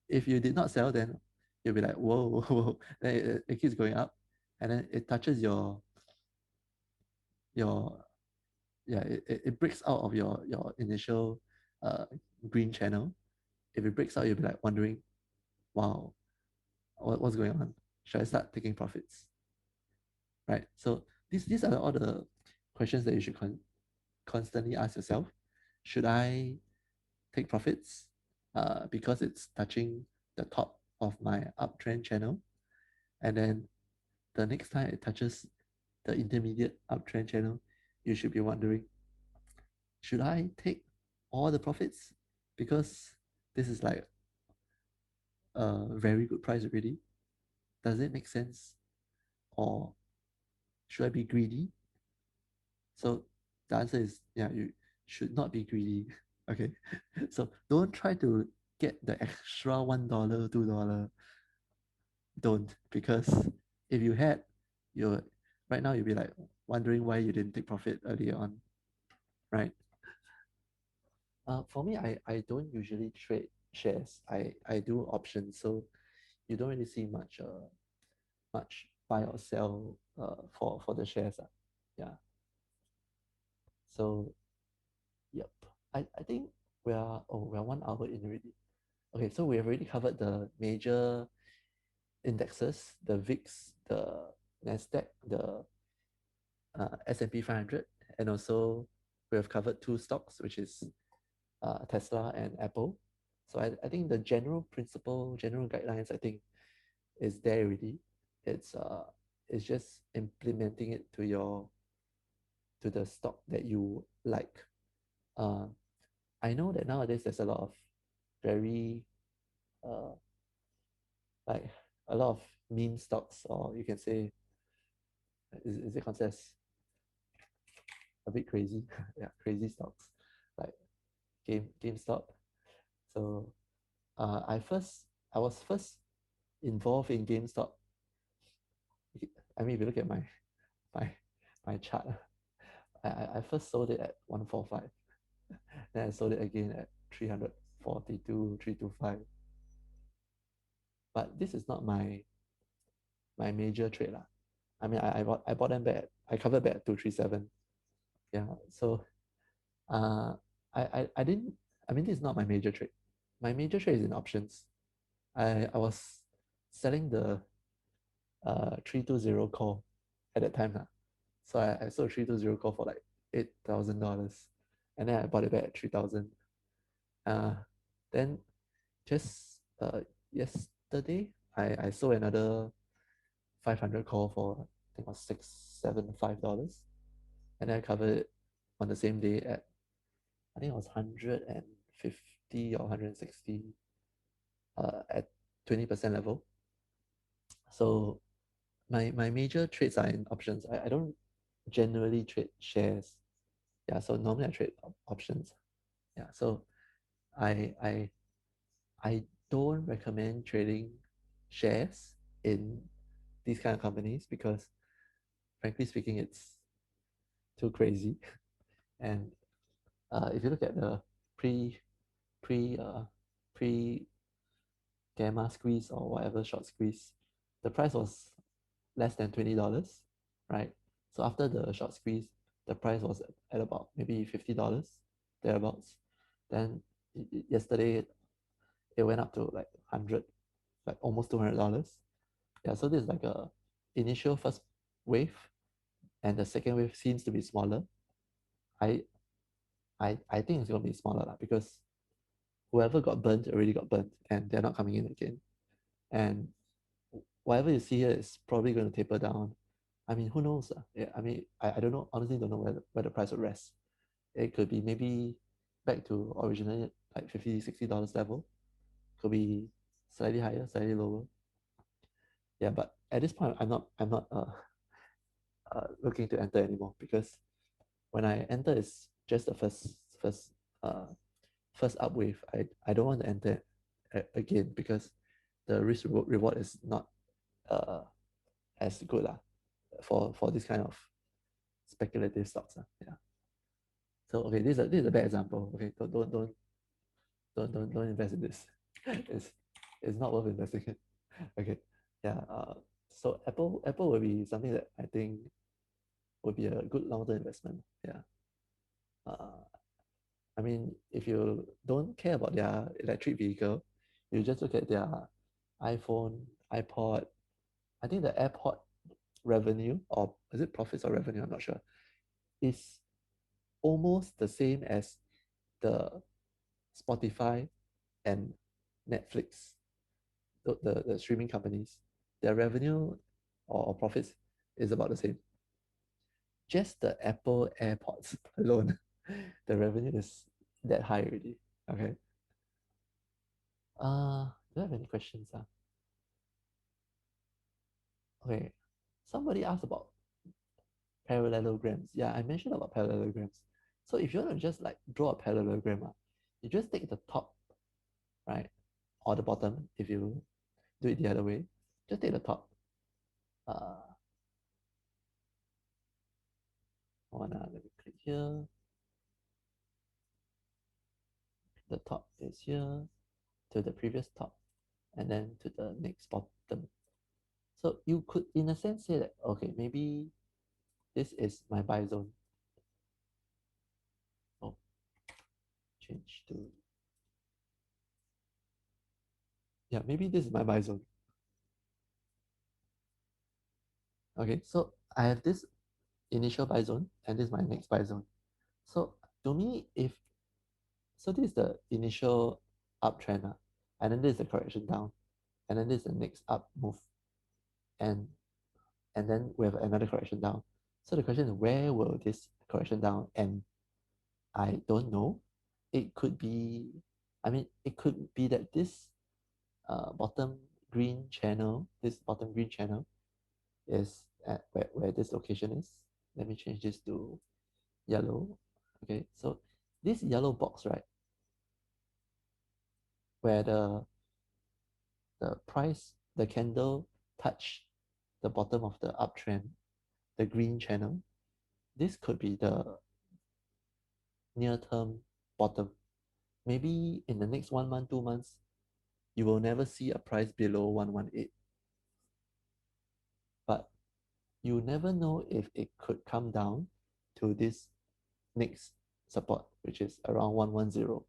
if you did not sell, then you'll be like, whoa, whoa. Then it keeps going up, and then it touches your yeah, it breaks out of your initial uh green channel. If it breaks out, you'll be like wondering, wow, what's going on? Should I start taking profits? Right. So these are all the questions that you should constantly ask yourself. Should I take profits because it's touching the top of my uptrend channel? And then the next time it touches the intermediate uptrend channel, you should be wondering, should I take all the profits because this is like a very good price already? Does it make sense? Or should I be greedy? So the answer is yeah, you should not be greedy. Okay. So don't try to get the extra $1, $2. Don't, because if you had, you right now you'll be like wondering why you didn't take profit earlier on, right? For me, I don't usually trade shares. I do options, so you don't really see much buy or sell for the shares. Yeah. So yep. I think we're 1 hour in already. Okay, so we have already covered the major indexes, the VIX, the Nasdaq, the S&P 500, and also we have covered two stocks, which is Tesla and Apple. So I think the general principle, general guidelines, I think is there already. It's just implementing it to the stock that you like. Uh, I know that nowadays there's a lot of very uh, like a lot of meme stocks, or you can say is it considered a bit crazy? Yeah, crazy stocks like GameStop. So I was first involved in GameStop. I mean, if you look at my my chart, I first sold it at 145. Then I sold it again at 342, 325. But this is not my major trade lah. I mean, I bought them back. I covered back at 237. Yeah. So I didn't. I mean, this is not my major trade. My major trade is in options. I was selling the 320 call at that time lah. So I sold 320 call for like $8,000, and then I bought it back at 3,000. Uh, then just yesterday I sold another 500 call for I think it was $675, and then I covered it on the same day at I think it was 150 or 160 at 20% level. So my major trades are in options. I don't generally trade shares. Yeah, so normally I trade options. Yeah, so I I I don't recommend trading shares in these kind of companies because frankly speaking, it's too crazy. And if you look at the pre pre uh, pre gamma squeeze or whatever short squeeze, the price was less than $20, right? So after the short squeeze, the price was at about maybe $50 thereabouts. Then yesterday it went up to like 100, like almost $200. Yeah, so this is like a initial first wave, and the second wave seems to be smaller. I I think it's gonna be smaller lah, because whoever got burnt already got burnt, and they're not coming in again. And whatever you see here is probably going to taper down. I mean, who knows? Yeah, I mean, I don't know. Honestly, don't know where the price will rest. It could be maybe back to originally like $50, $60 level. Could be slightly higher, slightly lower. Yeah, but at this point, I'm not looking to enter anymore, because when I enter, it's just the uh first up wave. I don't want to enter again, because the risk reward is not uh as good lah for this kind of speculative stocks. Yeah. So okay, this is a bad example. Okay, don't invest in this. It's it's not worth investing in. Okay. Yeah. So Apple will be something that I think would be a good long-term investment. Yeah. Uh, I mean, if you don't care about their electric vehicle, you just look at their iPhone, iPod. I think the AirPod revenue, or is it profits or revenue? I'm not sure. Is almost the same as the Spotify and Netflix, the streaming companies. Their revenue or profits is about the same. Just the Apple AirPods alone, the revenue is that high already. Okay. Do I have any questions? Okay. Somebody asked about parallelograms. Yeah, I mentioned about parallelograms. So if you want to just like draw a parallelogram, you just take the top, right, or the bottom. If you do it the other way, just take the top. Let me click here. The top is here to the previous top, and then to the next bottom. So you could, in a sense, say that okay, maybe this is my buy zone. Oh, change to, yeah, maybe this is my buy zone. Okay, so I have this initial buy zone, and this is my next buy zone. So to me, so this is the initial uptrend, and then this is the correction down, and then this is the next up move, and then we have another correction down. So the question is, where will this correction down end? I don't know. It could be, I mean, it could be that this bottom green channel, is at where this location is. Let me change this to yellow. Okay, so this yellow box, right, where the price, the candle touch the bottom of the uptrend, the green channel, this could be the near-term bottom. Maybe in the next 1 month, 2 months, you will never see a price below 118. But you never know if it could come down to this next support, which is around 110.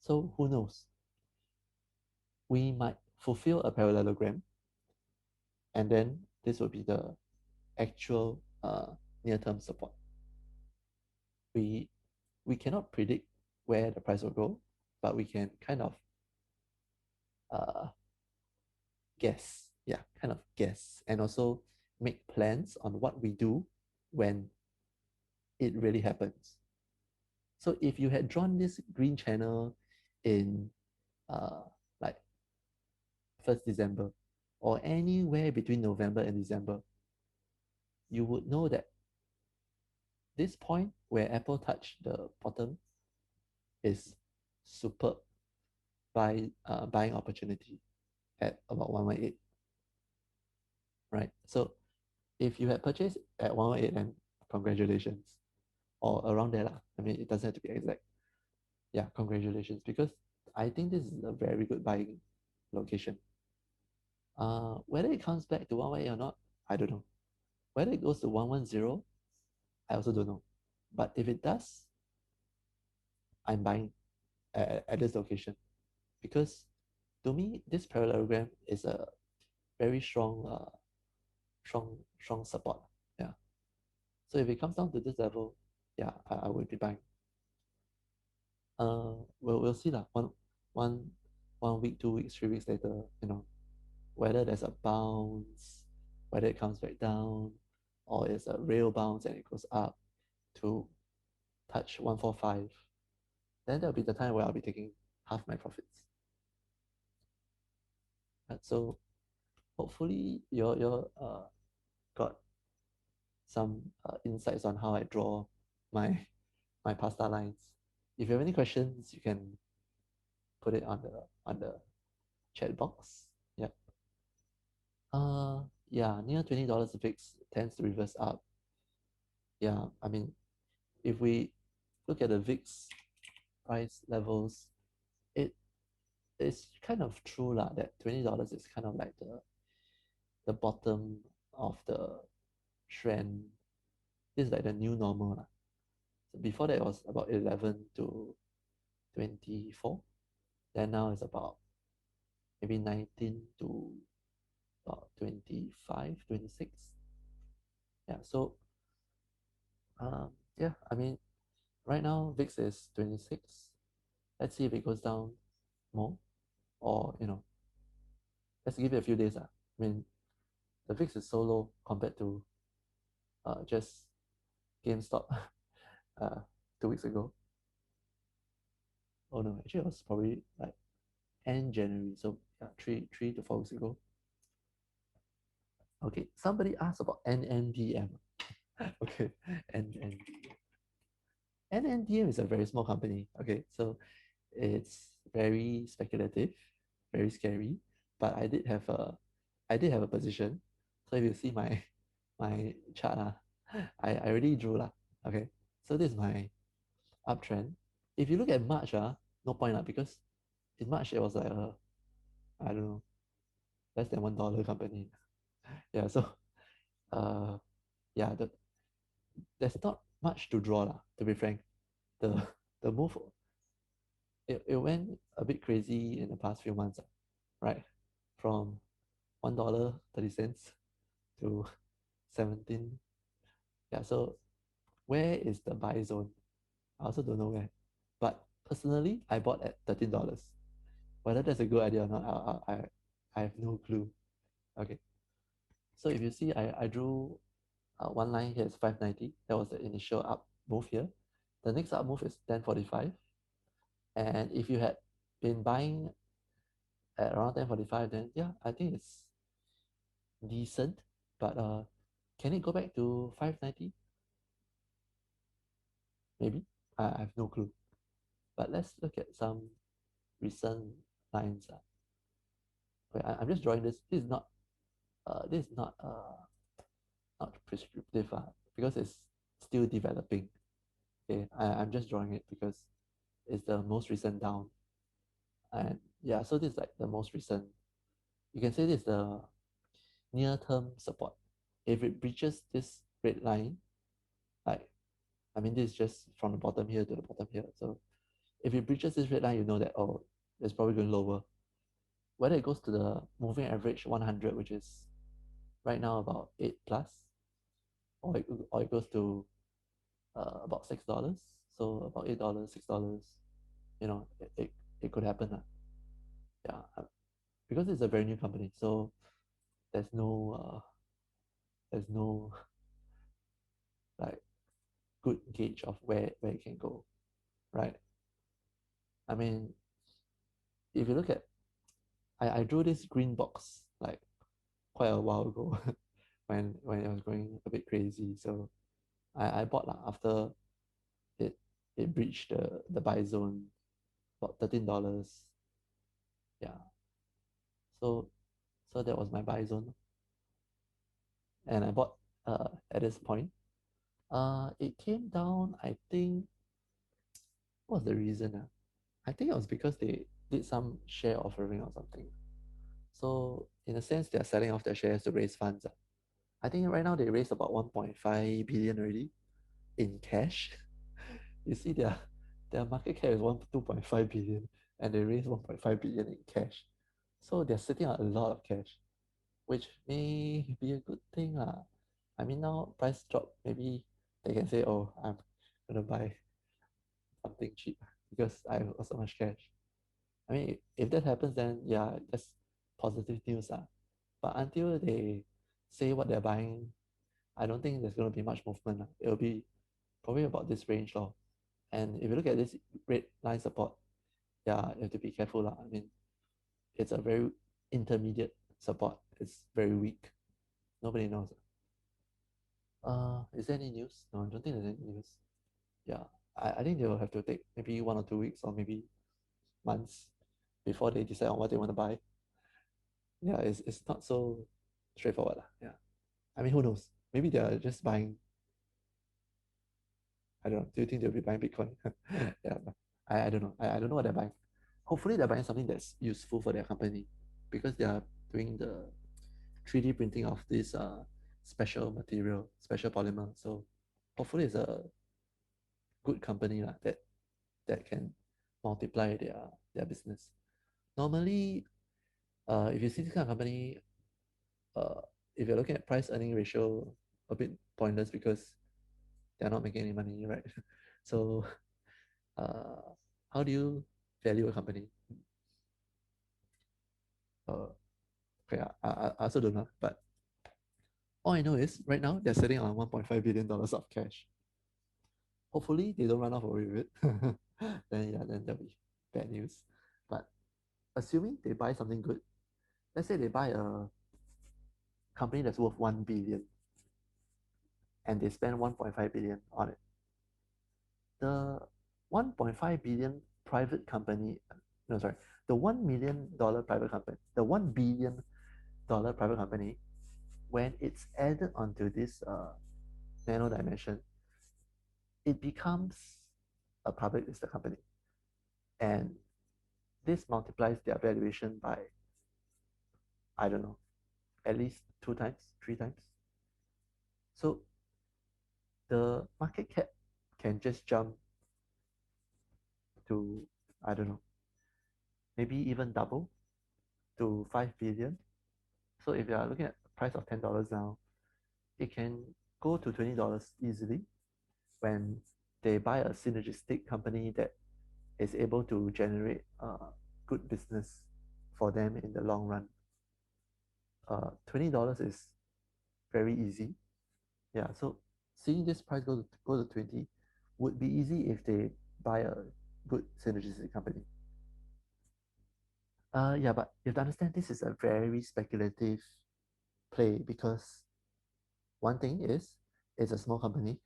So who knows? We might fulfill a parallelogram, and then this will be the actual near-term support. We cannot predict where the price will go, but we can kind of guess. Yeah, kind of guess, and also make plans on what we do when it really happens. So if you had drawn this green channel in like 1st December or anywhere between November and December, you would know that this point where Apple touched the bottom is superb buying opportunity at about 118, right? So if you had purchased at 118, then congratulations, or around there lah. I mean, it doesn't have to be exact. Yeah, congratulations, because I think this is a very good buying location. Whether it comes back to 118 or not, I don't know. Whether it goes to 110, I also don't know. But if it does, I'm buying at this location, because to me, this parallelogram is a very strong support. Yeah. So if it comes down to this level, yeah, I would be buying. We'll see lah. One week, 2 weeks, 3 weeks later, whether there's a bounce, whether it comes back down, or it's a real bounce and it goes up to touch 145, then there'll be the time where I'll be taking half my profits. So hopefully you got some insights on how I draw my pasta lines. If you have any questions, you can put it on the chat box. Yep. Yeah, near $20 VIX tends to reverse up. Yeah, I mean, if we look at the VIX price levels, it's kind of true lah that $20 is kind of like the bottom of the trend. This is like the new normal lah. So before that, it was about 11 to 24. Then now it's about maybe 19 to about 25, 26. Yeah, so yeah, I mean, right now VIX is 26. Let's see if it goes down more, or let's give it a few days. I mean, the VIX is so low compared to just GameStop 2 weeks ago. Oh no, actually it was probably like end January, so yeah, 3 to 4 weeks ago. Okay, somebody asked about NNDM. Okay, NNDM. NNDM is a very small company. Okay, so it's very speculative, very scary. But I did have a position. So if you see my chart, I already drew lah. Okay, so this is my uptrend. If you look at March, no point lah, because in March it was like I don't know, less than $1 company. Yeah, so yeah, there's not much to draw lah, to be frank. The move, it went a bit crazy in the past few months, right? From $1.30 to 17. Yeah, so where is the buy zone? I also don't know where. But personally, I bought at $13. Whether that's a good idea or not, I have no clue. Okay. So if you see, I drew one line here is 590. That was the initial up move here. The next up move is 1045. And if you had been buying at around 1045, then yeah, I think it's decent. But can it go back to 590? Maybe. I have no clue. But let's look at some recent lines. Okay, I'm just drawing this. This is not not prescriptive, because still developing. Okay, I'm just drawing it because it's the most recent down. And yeah, so this is like the most recent. You can say this is the near-term support. If it breaches this red line, like, I mean, this is just from the bottom here to the bottom here. So if it breaches this red line, you know that, oh, it's probably going lower. Whether it goes to the moving average 100, which is right now about 8 plus, or it goes to about $6. So about $8, $6, you know, it could happen. Yeah, because it's a very new company. So there's no like good gauge of where it can go, right? I mean, if you look at, I drew this green box like quite a while ago when it was going a bit crazy. So I bought after it it breached the buy zone about $13. Yeah. So that was my buy zone. And I bought at this point. It came down, I think, what was the reason? I think it was because they did some share offering or something. So in a sense, they're selling off their shares to raise funds. I think right now they raised about 1.5 billion already in cash. You see their market cap is 2.5 billion and they raised 1.5 billion in cash. So they're sitting on a lot of cash, which may be a good thing. I mean, now price drop, maybe they can say, oh, I'm gonna buy something cheap because I have so much cash. I mean, if that happens, then yeah, that's positive news. But until they say what they're buying, I don't think there's going to be much movement. It'll be probably about this range. And if you look at this red line support, yeah, you have to be careful. I mean, it's a very intermediate support. It's very weak. Nobody knows. Is there any news? No, I don't think there's any news. Yeah, I think they'll have to take maybe 1 or 2 weeks or maybe months before they decide on what they want to buy. Yeah, it's not so straightforward. Yeah. I mean, who knows? Maybe they're just buying. I don't know. Do you think they'll be buying Bitcoin? Yeah, I don't know. I don't know what they're buying. Hopefully, they're buying something that's useful for their company because they are doing the 3D printing of this special material, special polymer. So hopefully, it's a good company that can multiply their business. Normally, if you see this kind of company, uh, if you're looking at price earning ratio, a bit pointless because they're not making any money, right? So, uh, how do you value a company? Uh, okay, I also don't know, but all I know is right now they're sitting on $1.5 billion of cash. Hopefully, they don't run off with it. Then yeah, then that'll be bad news. But assuming they buy something good, let's say they buy a company that's worth 1 billion and they spend 1.5 billion on it. The 1.5 billion private company, no, sorry, the $1 million private company, the $1 billion private company, when it's added onto this nano dimension, it becomes a public listed company. And this multiplies their valuation by, I don't know, at least 2 times, 3 times. So the market cap can just jump to, I don't know, maybe even double to 5 billion. So if you are looking at the price of $10 now, it can go to $20 easily when they buy a synergistic company that is able to generate good business for them in the long run. $20 is very easy. Yeah, so seeing this price go to 20 would be easy if they buy a good synergistic company. Yeah, but you have to understand this is a very speculative play because one thing is it's a small company.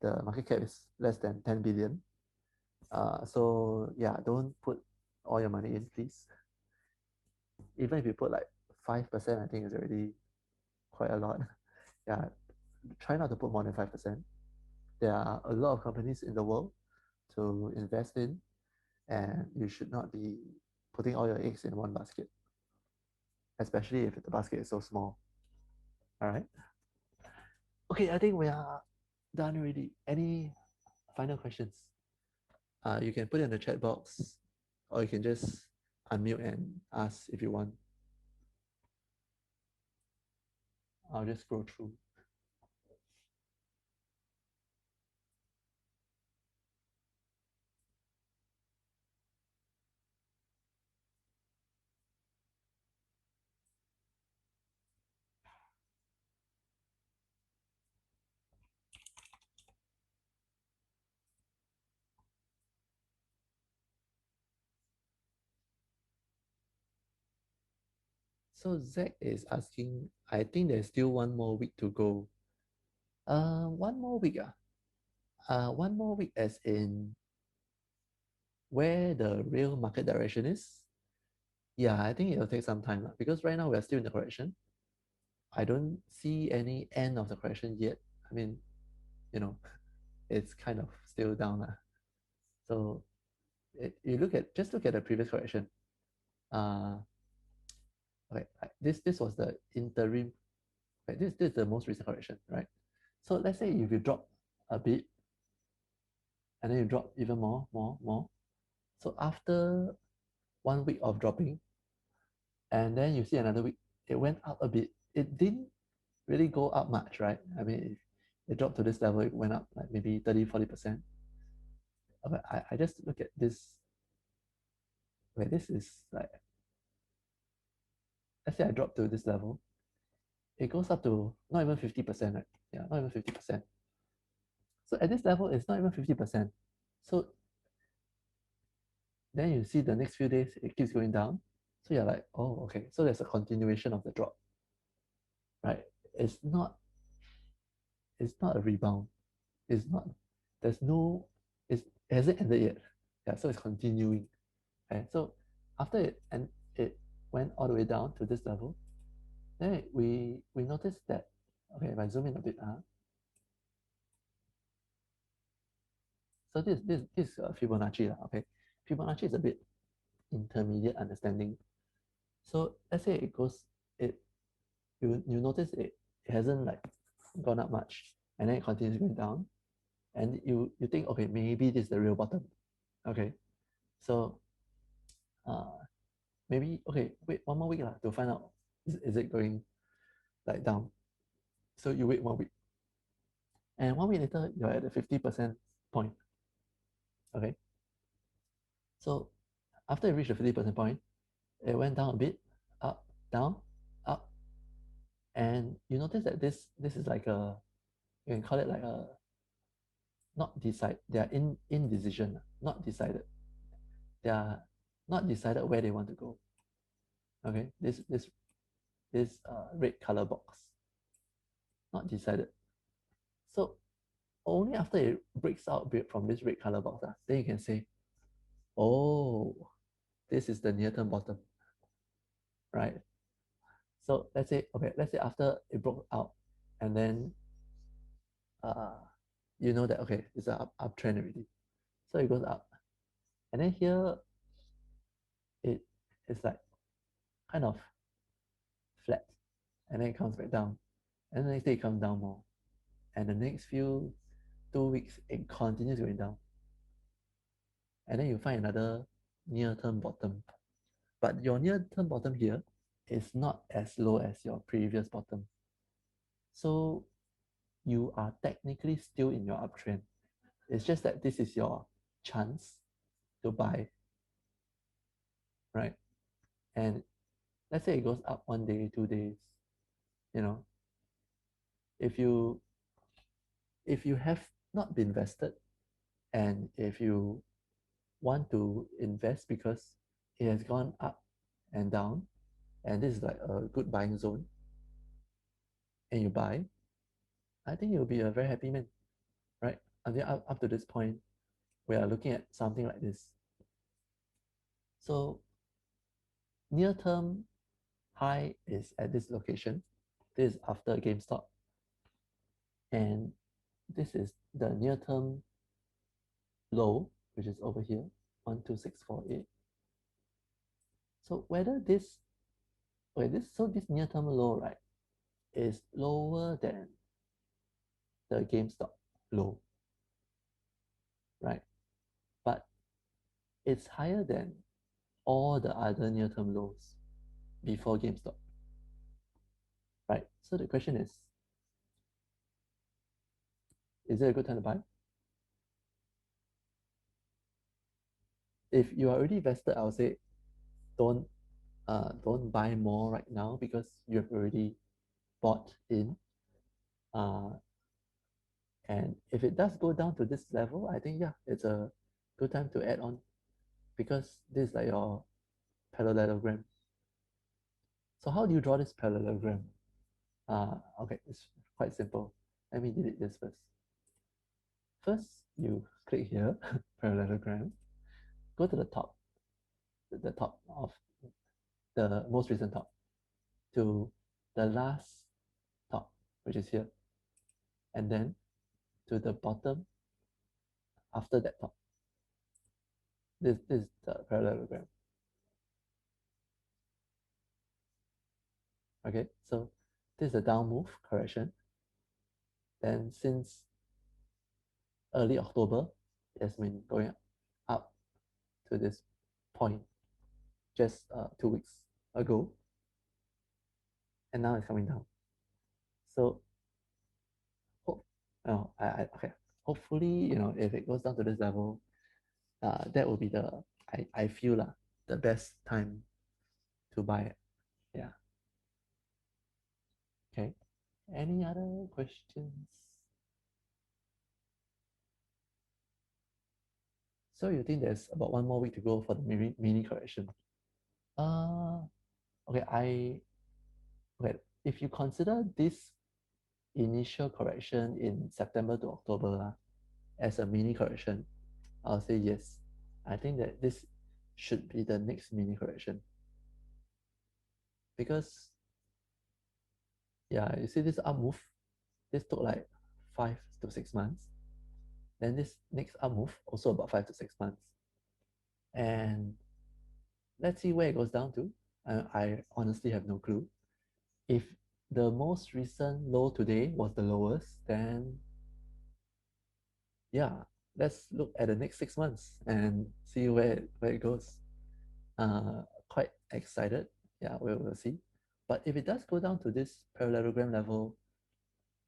The market cap is less than 10 billion. So yeah, don't put all your money in, please. Even if you put like 5%, I think is already quite a lot. Yeah, try not to put more than 5%. there are a lot of companies in the world to invest in, and you should not be putting all your eggs in one basket, especially if the basket is so small. All right. Okay, I think we are done already. Any final questions? You can put it in the chat box, or you can just unmute and ask if you want. I'll just scroll through. So Zach is asking, I think there's still one more week to go. One more week. One more week as in where the real market direction is. Yeah, I think it'll take some time because right now we're still in the correction. I don't see any end of the correction yet. I mean, you know, it's kind of still down. So you just look at the previous correction. Okay, this was the interim. Okay, this is the most recent correction, right? So let's say if you drop a bit, and then you drop even more. So after 1 week of dropping, and then you see another week, it went up a bit. It didn't really go up much, right? I mean, if it dropped to this level, it went up like maybe 30-40%. But I just look at this, where this is like, let's say I drop to this level, it goes up to not even 50%, right? Yeah, not even 50%. So at this level, it's not even 50%. So then you see the next few days, it keeps going down. So you're like, oh, okay. So there's a continuation of the drop, right? It's not, it's not a rebound. It's not, there's no, it hasn't ended yet. Yeah, so it's continuing. Okay, so after it went all the way down to this level, then we noticed that, okay, if I zoom in a bit, so this Fibonacci, okay. Fibonacci is a bit intermediate understanding. So let's say it goes, you notice it hasn't like gone up much, and then it continues going down, and you think, okay, maybe this is the real bottom. Okay, so maybe, okay, wait 1 more week to find out, is it going like down. So you wait 1 week, and 1 week later you're at the 50% point. Okay, so after it reached the 50% point, it went down a bit, up, down, up, and you notice that this is like a, you can call it like a, not decide, they are indecision, not decided. They are not decided where they want to go. Okay, this red color box, not decided. So only after it breaks out a bit from this red color box, then you can say, oh, this is the near term bottom, right? So let's say after it broke out, and then you know that, okay, it's an uptrend already. So it goes up, and then here it's like kind of flat, and then it comes back down, and the next day it comes down more, and the next few 2 weeks it continues going down, and then you find another near-term bottom. But your near-term bottom here is not as low as your previous bottom. So you are technically still in your uptrend. It's just that this is your chance to buy, right? And let's say it goes up 1 day, 2 days, you know, if you have not been invested, and if you want to invest because it has gone up and down, and this is like a good buying zone, and you buy, I think you'll be a very happy man, right? Until up to this point, we are looking at something like this. So near term high is at this location. This is after GameStop, and this is the near-term low, which is over here, 12648. So whether this, so this near-term low, right, is lower than the GameStop low, right? But it's higher than all the other near-term lows before GameStop, right? So the question is it a good time to buy? If you are already vested, I would say don't buy more right now because you have already bought in. And if it does go down to this level, I think yeah, it's a good time to add on because this is like your parallelogram. So how do you draw this parallelogram? Okay, it's quite simple. Let me delete this first. First, you click here, parallelogram, go to the top, the top of the most recent top, to the last top, which is here, and then to the bottom after that top. This is the parallelogram. Okay, so this is a down move correction. Then since early October, it has been going up to this point just 2 weeks ago, and now it's coming down. So, okay. Hopefully, if it goes down to this level, that will be I feel the best time to buy it. Yeah. Okay. Any other questions? So you think there's about 1 more week to go for the mini correction? Uh, okay. If you consider this initial correction in September to October as a mini correction, I'll say yes. I think that this should be the next mini correction because yeah, you see this up move, this took like 5 to 6 months. Then this next up move also about 5 to 6 months, and let's see where it goes down to. I honestly have no clue. If the most recent low today was the lowest, then yeah, let's look at the next 6 months and see where it goes. Quite excited. Yeah, we'll see. But if it does go down to this parallelogram level,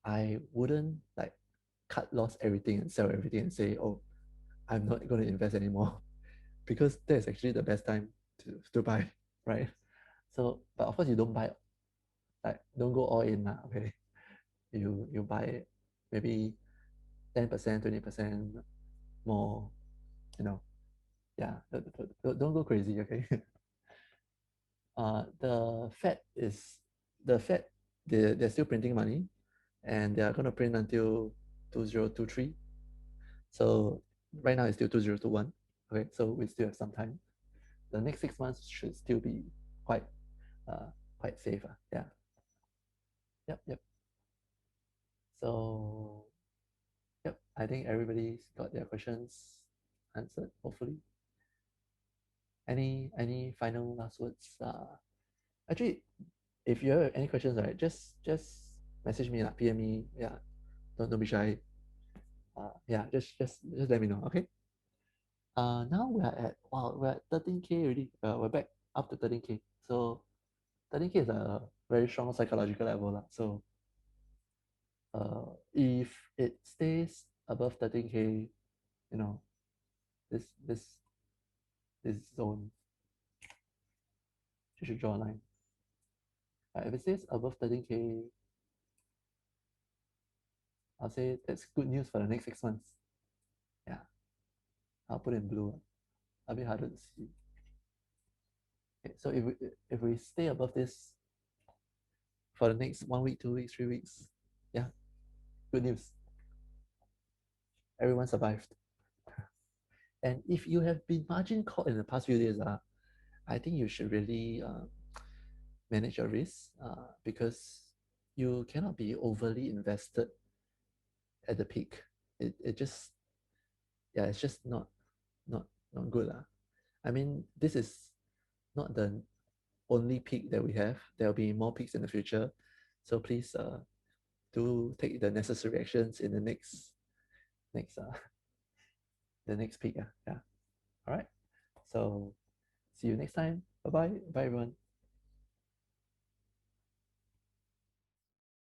I wouldn't like cut loss everything and sell everything and say, oh, I'm not going to invest anymore, because that's actually the best time to buy, right? So, but of course you don't buy, like don't go all in, okay? You buy maybe 10%, 20% more, yeah, don't go crazy, okay? The Fed they're still printing money, and they are going to print until 2023. So right now it's still 2021. Okay, so we still have some time. The next 6 months should still be quite quite safe. Yeah. Yep. So yep, I think everybody's got their questions answered, hopefully. Any final last words? Actually, if you have any questions, right, just message me, PM me. Yeah, don't be shy. Yeah, just let me know. Okay. Now we're at 13K already. We're back up to 13K. So 13K is a very strong psychological level lah. So if it stays above 13K, you know, this zone, you should draw a line. If it stays above 13K, I'll say that's good news for the next 6 months. Yeah, I'll put it in blue. A bit harder to see. Okay, so if we stay above this for the next 1 week, 2 weeks, 3 weeks, yeah, good news. Everyone survived. And if you have been margin called in the past few days, I think you should really manage your risk because you cannot be overly invested at the peak. it just, yeah, it's just not not good lah. I mean, this is not the only peak that we have. There'll be more peaks in the future, so please do take the necessary actions in the next the next peak. Yeah. All right. So see you next time. Bye bye. Bye everyone.